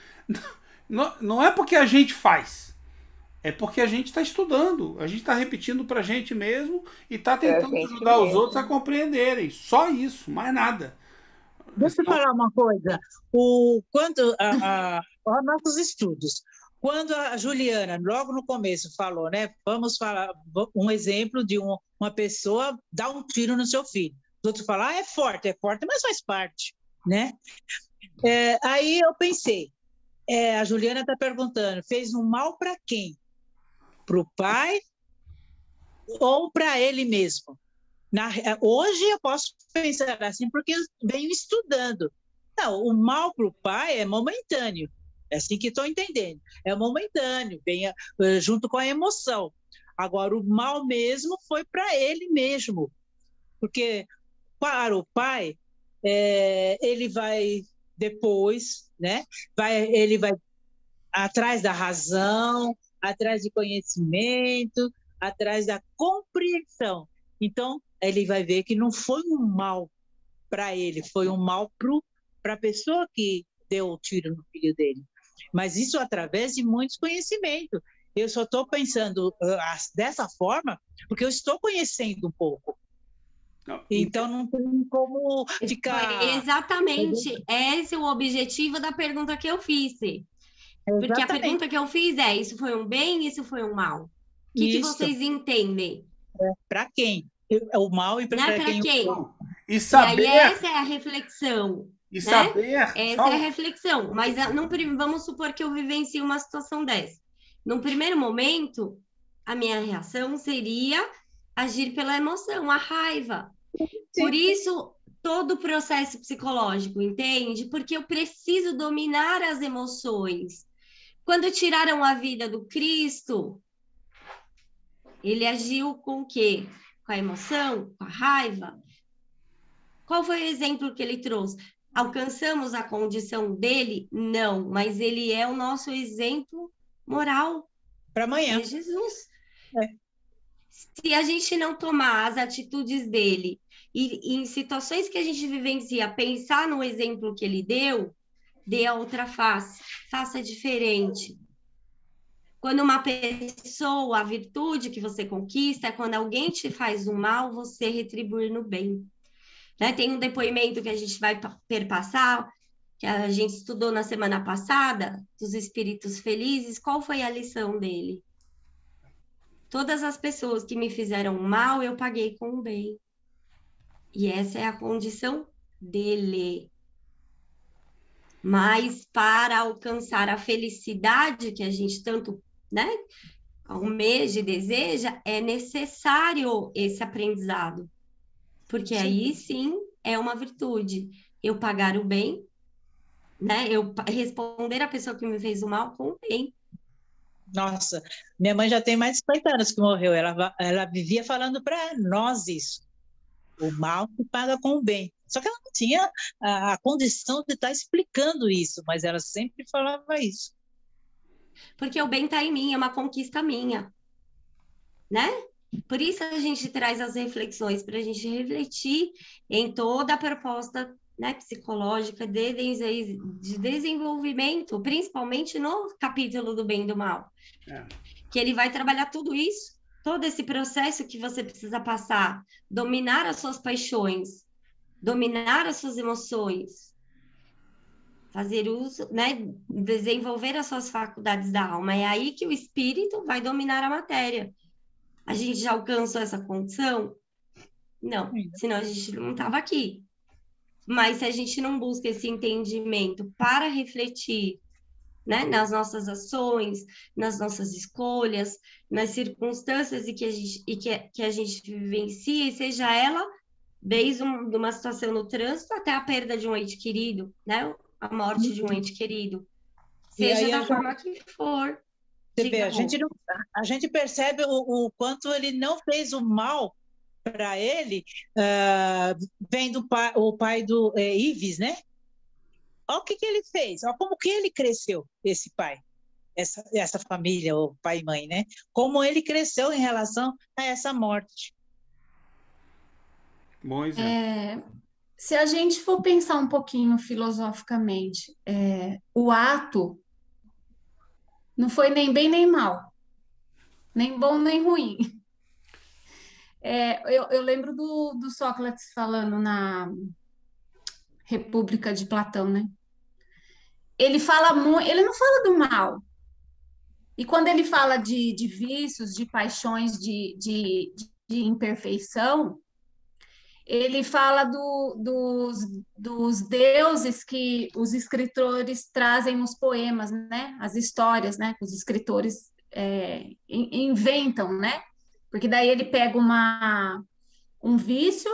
não é porque a gente faz. É porque a gente está estudando, a gente está repetindo para a gente mesmo e está tentando ajudar os outros a compreenderem. Só isso, mais nada. Deixa eu falar uma coisa. Quando nossos estudos, quando a Juliana, logo no começo, falou, né? Vamos falar um exemplo de uma pessoa dar um tiro no seu filho. Os outros falam, é forte, mas faz parte, né? Aí eu pensei, a Juliana está perguntando, fez um mal para quem? Para o pai ou para ele mesmo? Hoje eu posso pensar assim porque eu venho estudando. Não, o mal para o pai é momentâneo, é assim que estou entendendo. É momentâneo, vem junto com a emoção. Agora, o mal mesmo foi para ele mesmo, porque para o pai, ele vai depois, né? Ele vai atrás da razão, atrás de conhecimento, atrás da compreensão. Então, ele vai ver que não foi um mal para ele, foi um mal para a pessoa que deu o tiro no filho dele. Mas isso através de muitos conhecimentos. Eu só estou pensando dessa forma porque eu estou conhecendo um pouco. Então, não tem como ficar... Exatamente. Esse é o objetivo da pergunta que eu fiz. Porque a pergunta que eu fiz isso foi um bem, isso foi um mal? O que vocês entendem? Para quem? O mal e para quem? E saber... E aí essa é a reflexão. E saber... Essa é a reflexão. Mas vamos supor que eu vivencie uma situação dessa. No primeiro momento, a minha reação seria agir pela emoção, a raiva. Sim. Por isso, todo o processo psicológico, entende? Porque eu preciso dominar as emoções. Quando tiraram a vida do Cristo, ele agiu com o quê? Com a emoção? Com a raiva? Qual foi o exemplo que ele trouxe? Alcançamos a condição dele? Não, mas ele é o nosso exemplo moral. Para amanhã. É Jesus. Se a gente não tomar as atitudes dele e em situações que a gente vivencia, pensar no exemplo que ele deu, dê a outra face, faça diferente. Quando uma pessoa, a virtude que você conquista é quando alguém te faz o mal, você retribuir no bem. Né? Tem um depoimento que a gente vai perpassar, que a gente estudou na semana passada, dos espíritos felizes. Qual foi a lição dele? Todas as pessoas que me fizeram mal, eu paguei com o bem. E essa é a condição dele. Mas para alcançar a felicidade que a gente tanto, né, almeja e deseja, é necessário esse aprendizado. Porque aí sim é uma virtude. Eu pagar o bem, né? Eu responder a pessoa que me fez o mal com o bem. Nossa, minha mãe já tem mais de 50 anos que morreu. Ela vivia falando para nós isso. O mal se paga com o bem. Só que ela não tinha a condição de estar explicando isso, mas ela sempre falava isso. Porque o bem está em mim, é uma conquista minha, né? Por isso a gente traz as reflexões, para a gente refletir em toda a proposta, né, psicológica de desenvolvimento, principalmente no capítulo do bem e do mal. Que ele vai trabalhar tudo isso, todo esse processo que você precisa passar, dominar as suas paixões, dominar as suas emoções, fazer uso, né, desenvolver as suas faculdades da alma. É aí que o espírito vai dominar a matéria. A gente já alcançou essa condição? Não, senão a gente não estava aqui. Mas se a gente não busca esse entendimento para refletir, né, nas nossas ações, nas nossas escolhas, nas circunstâncias que a gente vivencia, e seja ela desde uma situação no trânsito até a perda de um ente querido, né, a morte de um ente querido, seja da forma que for. Você vê, a gente percebe o quanto ele não fez o mal para ele, vem o pai do Ives, né? Olha o que ele fez, olha como que ele cresceu, esse pai, essa família, o pai e mãe, né? Como ele cresceu em relação a essa morte. Bom exemplo. Se a gente for pensar um pouquinho filosoficamente, o ato não foi nem bem nem mal, nem bom nem ruim. Eu lembro do Sócrates falando na República de Platão, né? Ele não fala do mal. E quando ele fala de vícios, de paixões, de imperfeição, ele fala dos deuses que os escritores trazem nos poemas, né? As histórias, né? Que os escritores inventam, né? Porque daí ele pega um vício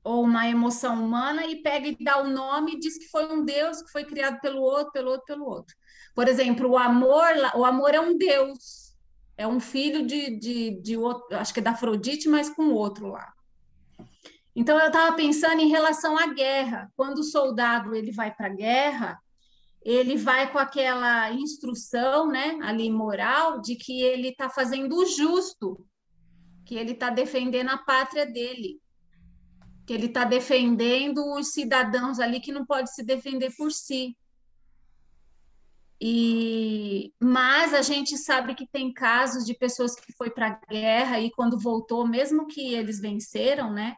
ou uma emoção humana e pega e dá o nome e diz que foi um deus que foi criado pelo outro, pelo outro, pelo outro. Por exemplo, o amor é um deus, é um filho de outro, acho que é da Afrodite, mas com outro lá. Então, eu estava pensando em relação à guerra. Quando o soldado ele vai para a guerra, ele vai com aquela instrução, né, ali moral, de que ele está fazendo o justo, que ele está defendendo a pátria dele, que ele está defendendo os cidadãos ali que não pode se defender por si. Mas a gente sabe que tem casos de pessoas que foi para a guerra e quando voltou, mesmo que eles venceram, né,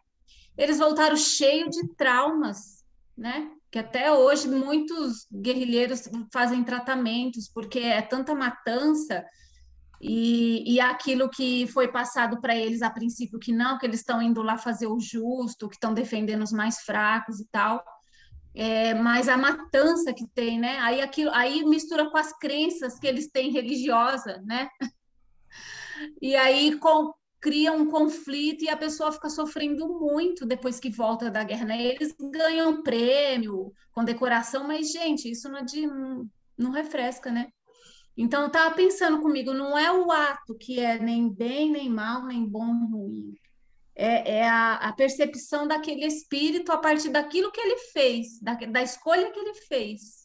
eles voltaram cheios de traumas, né? Que até hoje muitos guerrilheiros fazem tratamentos, porque é tanta matança e aquilo que foi passado para eles a princípio que não, que eles estão indo lá fazer o justo, que estão defendendo os mais fracos e tal. Mas a matança que tem, né? Aí mistura com as crenças que eles têm religiosas, né? E aí cria um conflito e a pessoa fica sofrendo muito depois que volta da guerra, né? Eles ganham prêmio, condecoração, mas, gente, isso não refresca, né? Então, eu estava pensando comigo, não é o ato que é nem bem, nem mal, nem bom, nem ruim. É a percepção daquele espírito a partir daquilo que ele fez, da escolha que ele fez.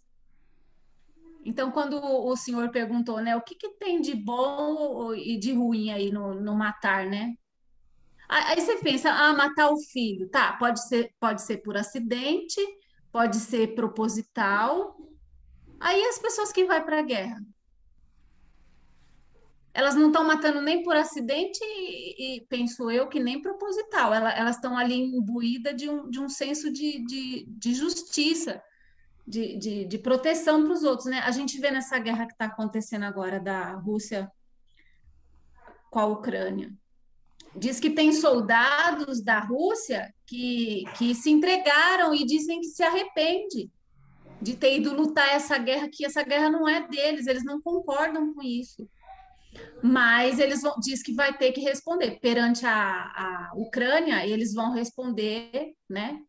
Então, quando o senhor perguntou, né, o que tem de bom e de ruim aí no matar, né? Aí você pensa, matar o filho, tá, pode ser por acidente, pode ser proposital. Aí as pessoas que vão para a guerra, elas não estão matando nem por acidente e penso eu que nem proposital. Elas estão ali imbuídas de um senso de justiça, de proteção para os outros, né? A gente vê nessa guerra que está acontecendo agora da Rússia com a Ucrânia. Diz que tem soldados da Rússia que se entregaram e dizem que se arrepende de ter ido lutar essa guerra, que essa guerra não é deles, eles não concordam com isso. Mas diz que vai ter que responder perante a Ucrânia, eles vão responder, né?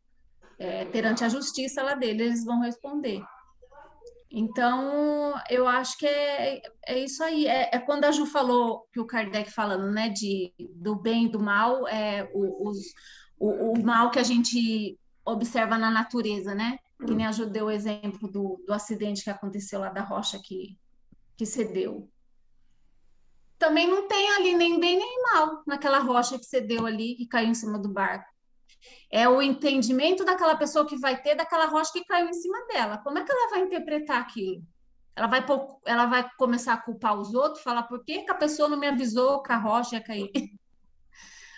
Perante a justiça lá deles, eles vão responder. Então, eu acho que é isso aí. É quando a Ju falou, que o Kardec falando, né, do bem e do mal, o mal que a gente observa na natureza, né? Que nem a Ju deu o exemplo do acidente que aconteceu lá da rocha que cedeu. Também não tem ali nem bem nem mal naquela rocha que cedeu ali, que caiu em cima do barco. É o entendimento daquela pessoa que vai ter daquela rocha que caiu em cima dela. Como é que ela vai interpretar aquilo? Ela vai começar a culpar os outros, falar por que a pessoa não me avisou que a rocha ia cair?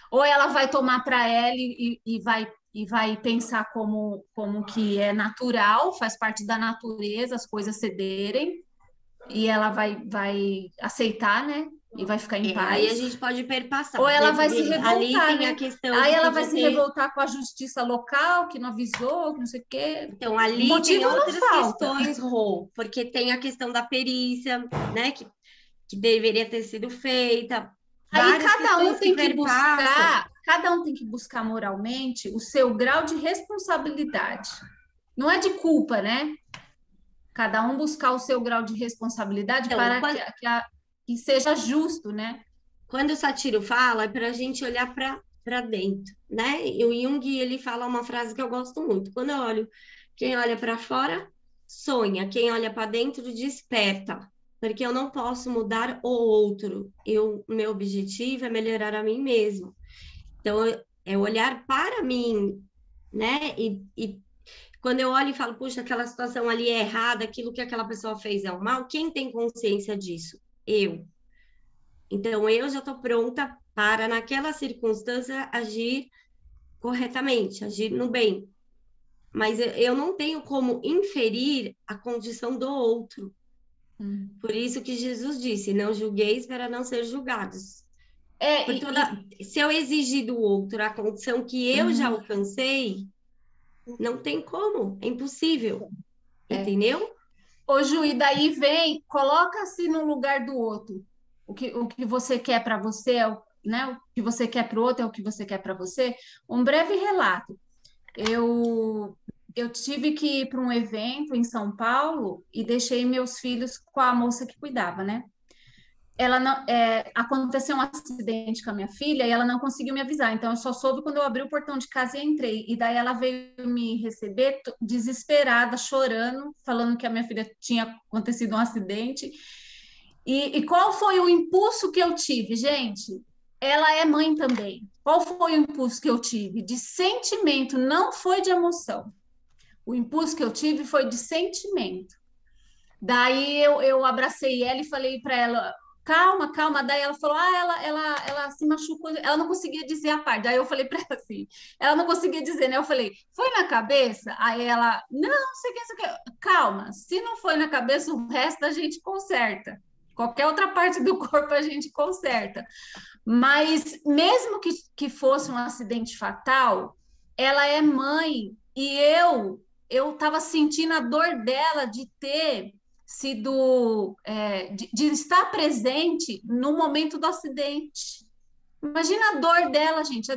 Ou ela vai tomar para ela e vai pensar como que é natural, faz parte da natureza as coisas cederem, e ela vai aceitar, né? E vai ficar em paz. Aí a gente pode perpassar. Ou ela vai se revoltar, ali tem né? a questão aí ela vai se revoltar com a justiça local, que não avisou, que não sei o quê. Então, ali tem outras questões, Rô, porque tem a questão da perícia, né? Que deveria ter sido feita. Aí cada um tem que buscar moralmente o seu grau de responsabilidade. Não é de culpa, né? Cada um buscar o seu grau de responsabilidade para que seja justo, né? Quando o Sátiro fala, é para a gente olhar para dentro, né? E o Jung, ele fala uma frase que eu gosto muito. Quando eu olho, quem olha para fora, sonha. Quem olha para dentro, desperta. Porque eu não posso mudar o outro. Meu objetivo é melhorar a mim mesmo. Então, é olhar para mim, né? E quando eu olho e falo, puxa, aquela situação ali é errada, aquilo que aquela pessoa fez é o mal, quem tem consciência disso? Eu. Então, eu já estou pronta para, naquela circunstância, agir corretamente, agir no bem. Mas eu não tenho como inferir a condição do outro. Por isso que Jesus disse, não julgueis para não ser julgados. Se eu exigir do outro a condição que eu já alcancei, não tem como, é impossível. Entendeu? Ô, Ju, e daí coloca-se no lugar do outro. O que você quer para você, né? O que você quer para o outro é o que você quer para você. Um breve relato. Eu tive que ir para um evento em São Paulo e deixei meus filhos com a moça que cuidava, né? Aconteceu um acidente com a minha filha e ela não conseguiu me avisar, então eu só soube quando eu abri o portão de casa e entrei, e daí ela veio me receber desesperada, chorando, falando que a minha filha tinha acontecido um acidente, e qual foi o impulso que eu tive, gente? Ela é mãe também. Qual foi o impulso que eu tive? De sentimento, não foi de emoção. O impulso que eu tive foi de sentimento. Daí eu abracei ela e falei para ela, calma, calma. Daí ela falou, ela se machucou, ela não conseguia dizer a parte. Daí eu falei para ela assim, ela não conseguia dizer, né? Eu falei, foi na cabeça? Aí ela, não sei o que, calma, se não foi na cabeça, o resto a gente conserta. Qualquer outra parte do corpo a gente conserta. Mas mesmo que fosse um acidente fatal, ela é mãe e eu estava sentindo a dor dela de ter sido, de estar presente no momento do acidente. Imagina a dor dela, gente.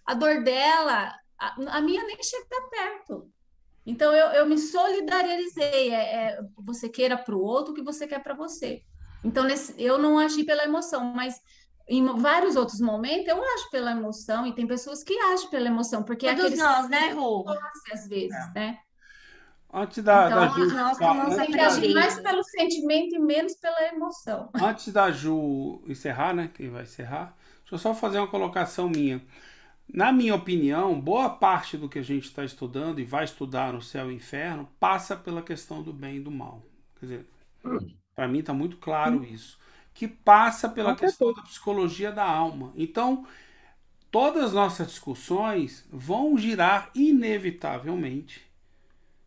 A dor dela, a minha nem chega perto. Então, eu me solidarizei. Você queira para o outro o que você quer para você. Então, eu não agi pela emoção, mas em vários outros momentos eu acho pela emoção, e tem pessoas que agem pela emoção, porque todos nós, né, Rô? Às vezes, né? Antes da Ju, nós tem que agir mais pelo sentimento e menos pela emoção. Antes da Ju encerrar, né? Quem vai encerrar? Deixa eu só fazer uma colocação minha. Na minha opinião, boa parte do que a gente está estudando e vai estudar no Céu e Inferno passa pela questão do bem e do mal. Quer dizer, para mim está muito claro isso. que passa pela questão da psicologia da alma. Então, todas as nossas discussões vão girar inevitavelmente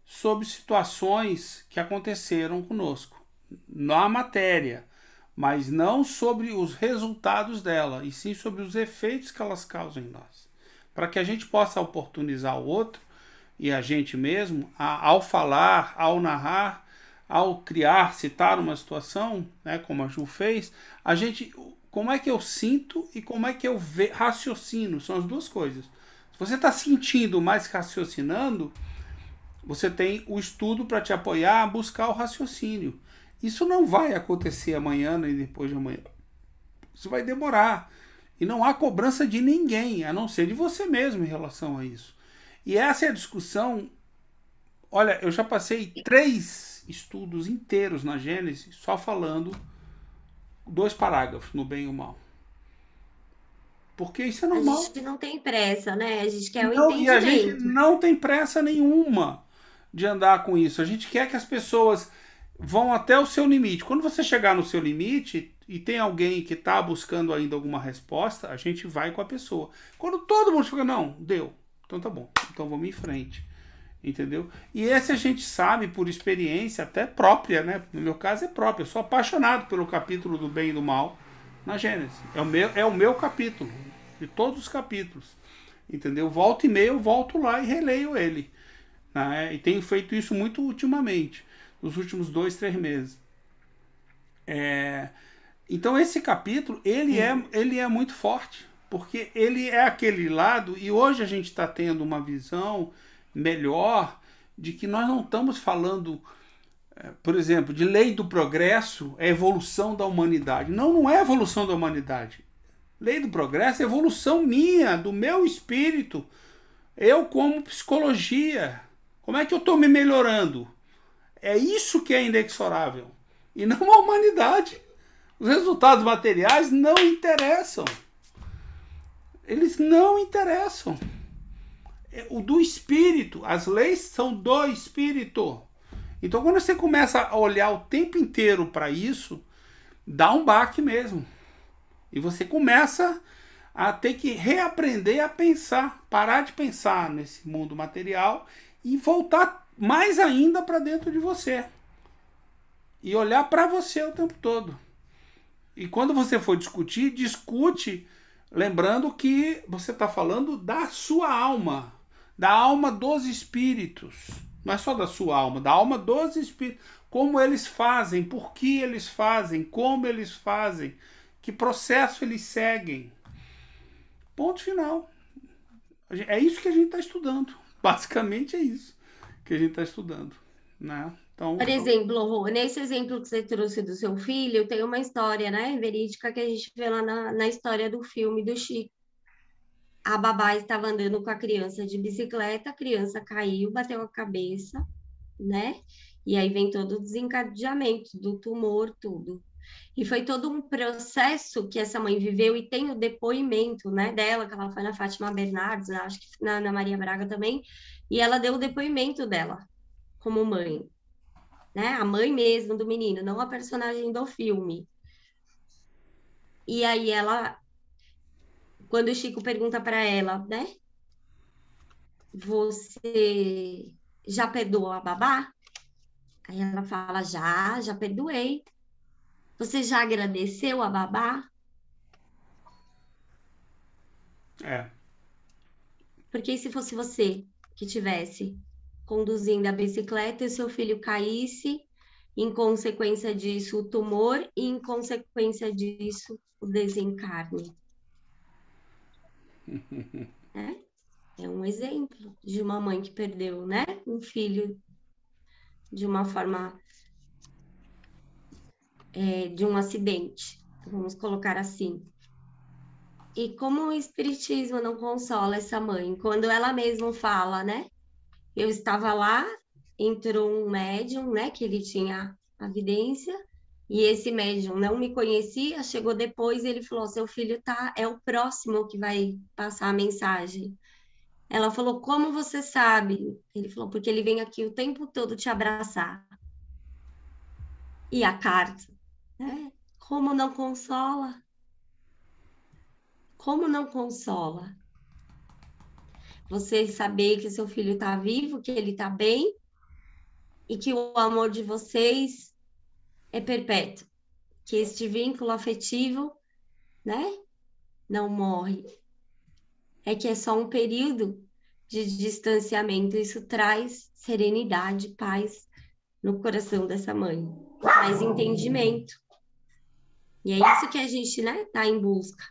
sobre situações que aconteceram conosco, na matéria, mas não sobre os resultados dela, e sim sobre os efeitos que elas causam em nós. Para que a gente possa oportunizar o outro e a gente mesmo, ao falar, ao narrar, ao criar, citar uma situação, né, como a Ju fez, a gente, como é que eu sinto e como é que eu raciocino, são as duas coisas. Se você está sentindo mais que raciocinando, você tem o estudo para te apoiar a buscar o raciocínio. Isso não vai acontecer amanhã nem depois de amanhã. Isso vai demorar. E não há cobrança de ninguém, a não ser de você mesmo em relação a isso. E essa é a discussão. Olha, eu já passei 3 estudos inteiros na Gênesis só falando 2 parágrafos, no bem e o mal. Porque isso é normal. A gente não tem pressa, né? A gente quer o Não, e a gente entendimento. não tem pressa nenhuma de andar com isso. A gente quer que as pessoas vão até o seu limite. Quando você chegar no seu limite e tem alguém que está buscando ainda alguma resposta, a gente vai com a pessoa. Quando todo mundo fica, não, deu. Então tá bom, então vamos em frente. Entendeu? E esse a gente sabe por experiência até própria, né? No meu caso é própria. Eu sou apaixonado pelo capítulo do bem e do mal na Gênesis. É o meu capítulo, de todos os capítulos. Entendeu? Volta e meia eu volto lá e releio ele. Né? E tenho feito isso muito ultimamente, nos últimos 2, 3 meses. Então esse capítulo, ele é muito forte, porque ele é aquele lado, e hoje a gente está tendo uma visão melhor de que nós não estamos falando, por exemplo, de lei do progresso, é evolução da humanidade. Não, não é evolução da humanidade. Lei do progresso é evolução minha, do meu espírito. Eu como psicologia. Como é que eu estou me melhorando? É isso que é inexorável. E não a humanidade. Os resultados materiais não interessam. Eles não interessam. O do espírito, as leis são do espírito. Então quando você começa a olhar o tempo inteiro para isso, dá um baque mesmo. E você começa a ter que reaprender a pensar, parar de pensar nesse mundo material e voltar mais ainda para dentro de você. E olhar para você o tempo todo. E quando você for discutir, discute lembrando que você está falando da sua alma, da alma dos espíritos. Não é só da sua alma, da alma dos espíritos. Como eles fazem, por que eles fazem, como eles fazem, que processo eles seguem. Ponto final. É isso que a gente está estudando. Basicamente é isso que a gente está estudando. Né? Então, por exemplo, nesse exemplo que você trouxe do seu filho, tem uma história, né, verídica que a gente vê lá na história do filme do Chico. A babá estava andando com a criança de bicicleta, a criança caiu, bateu a cabeça, né? E aí vem todo o desencadeamento do tumor, tudo. E foi todo um processo que essa mãe viveu, e tem o depoimento, né, dela, que ela foi na Fátima Bernardes, acho que na Maria Braga também, e ela deu o depoimento dela como mãe, né? A mãe mesmo do menino, não a personagem do filme. E aí ela, quando o Chico pergunta para ela, né? Você já perdoou a babá? Aí ela fala, já perdoei. Você já agradeceu a babá? Porque se fosse você que tivesse conduzindo a bicicleta e o seu filho caísse, em consequência disso o tumor e em consequência disso o desencarne. É um exemplo de uma mãe que perdeu, né, um filho de uma forma, de um acidente, vamos colocar assim. E como o espiritismo não consola essa mãe, quando ela mesma fala, né, eu estava lá, entrou um médium, né, que ele tinha a vidência, e esse médium não me conhecia, chegou depois e ele falou, seu filho é o próximo que vai passar a mensagem. Ela falou, como você sabe? Ele falou, porque ele vem aqui o tempo todo te abraçar. E a carta, né? Como não consola? Como não consola? Você saber que seu filho está vivo, que ele está bem e que o amor de vocês é perpétuo, que este vínculo afetivo, né, não morre. É que é só um período de distanciamento. Isso traz serenidade, paz no coração dessa mãe, traz entendimento. E é isso que a gente, né, tá em busca.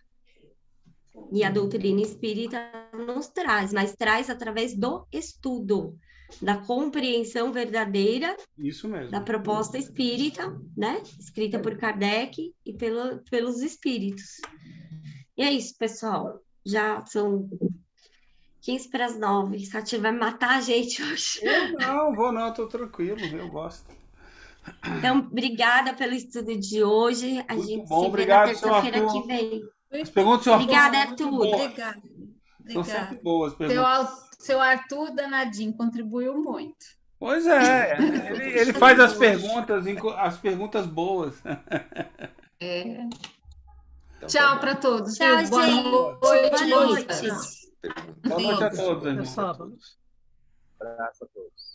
E a doutrina espírita nos traz, mas traz através do estudo, da compreensão verdadeira Isso mesmo. da proposta espírita, né? Escrita por Kardec e pelos espíritos. E é isso, pessoal. Já são 15 para as 9. Sati vai matar a gente hoje. Eu não, vou não, estou tranquilo, eu gosto. Então, obrigada pelo estudo de hoje. A Muito gente bom, se vê obrigado, na terça-feira que vem. As perguntas do seu Arthur Obrigada, são muito Arthur. boas. Obrigada. São sempre boas as Seu, perguntas. seu Arthur Danadinho contribuiu muito. Pois é, ele faz as perguntas boas. É. Então, Tchau tá para todos. Tchau, viu? Boa gente. noite. Boa noite. bom. Boa noite a todos, Até irmão. sábado. Abraço a todos.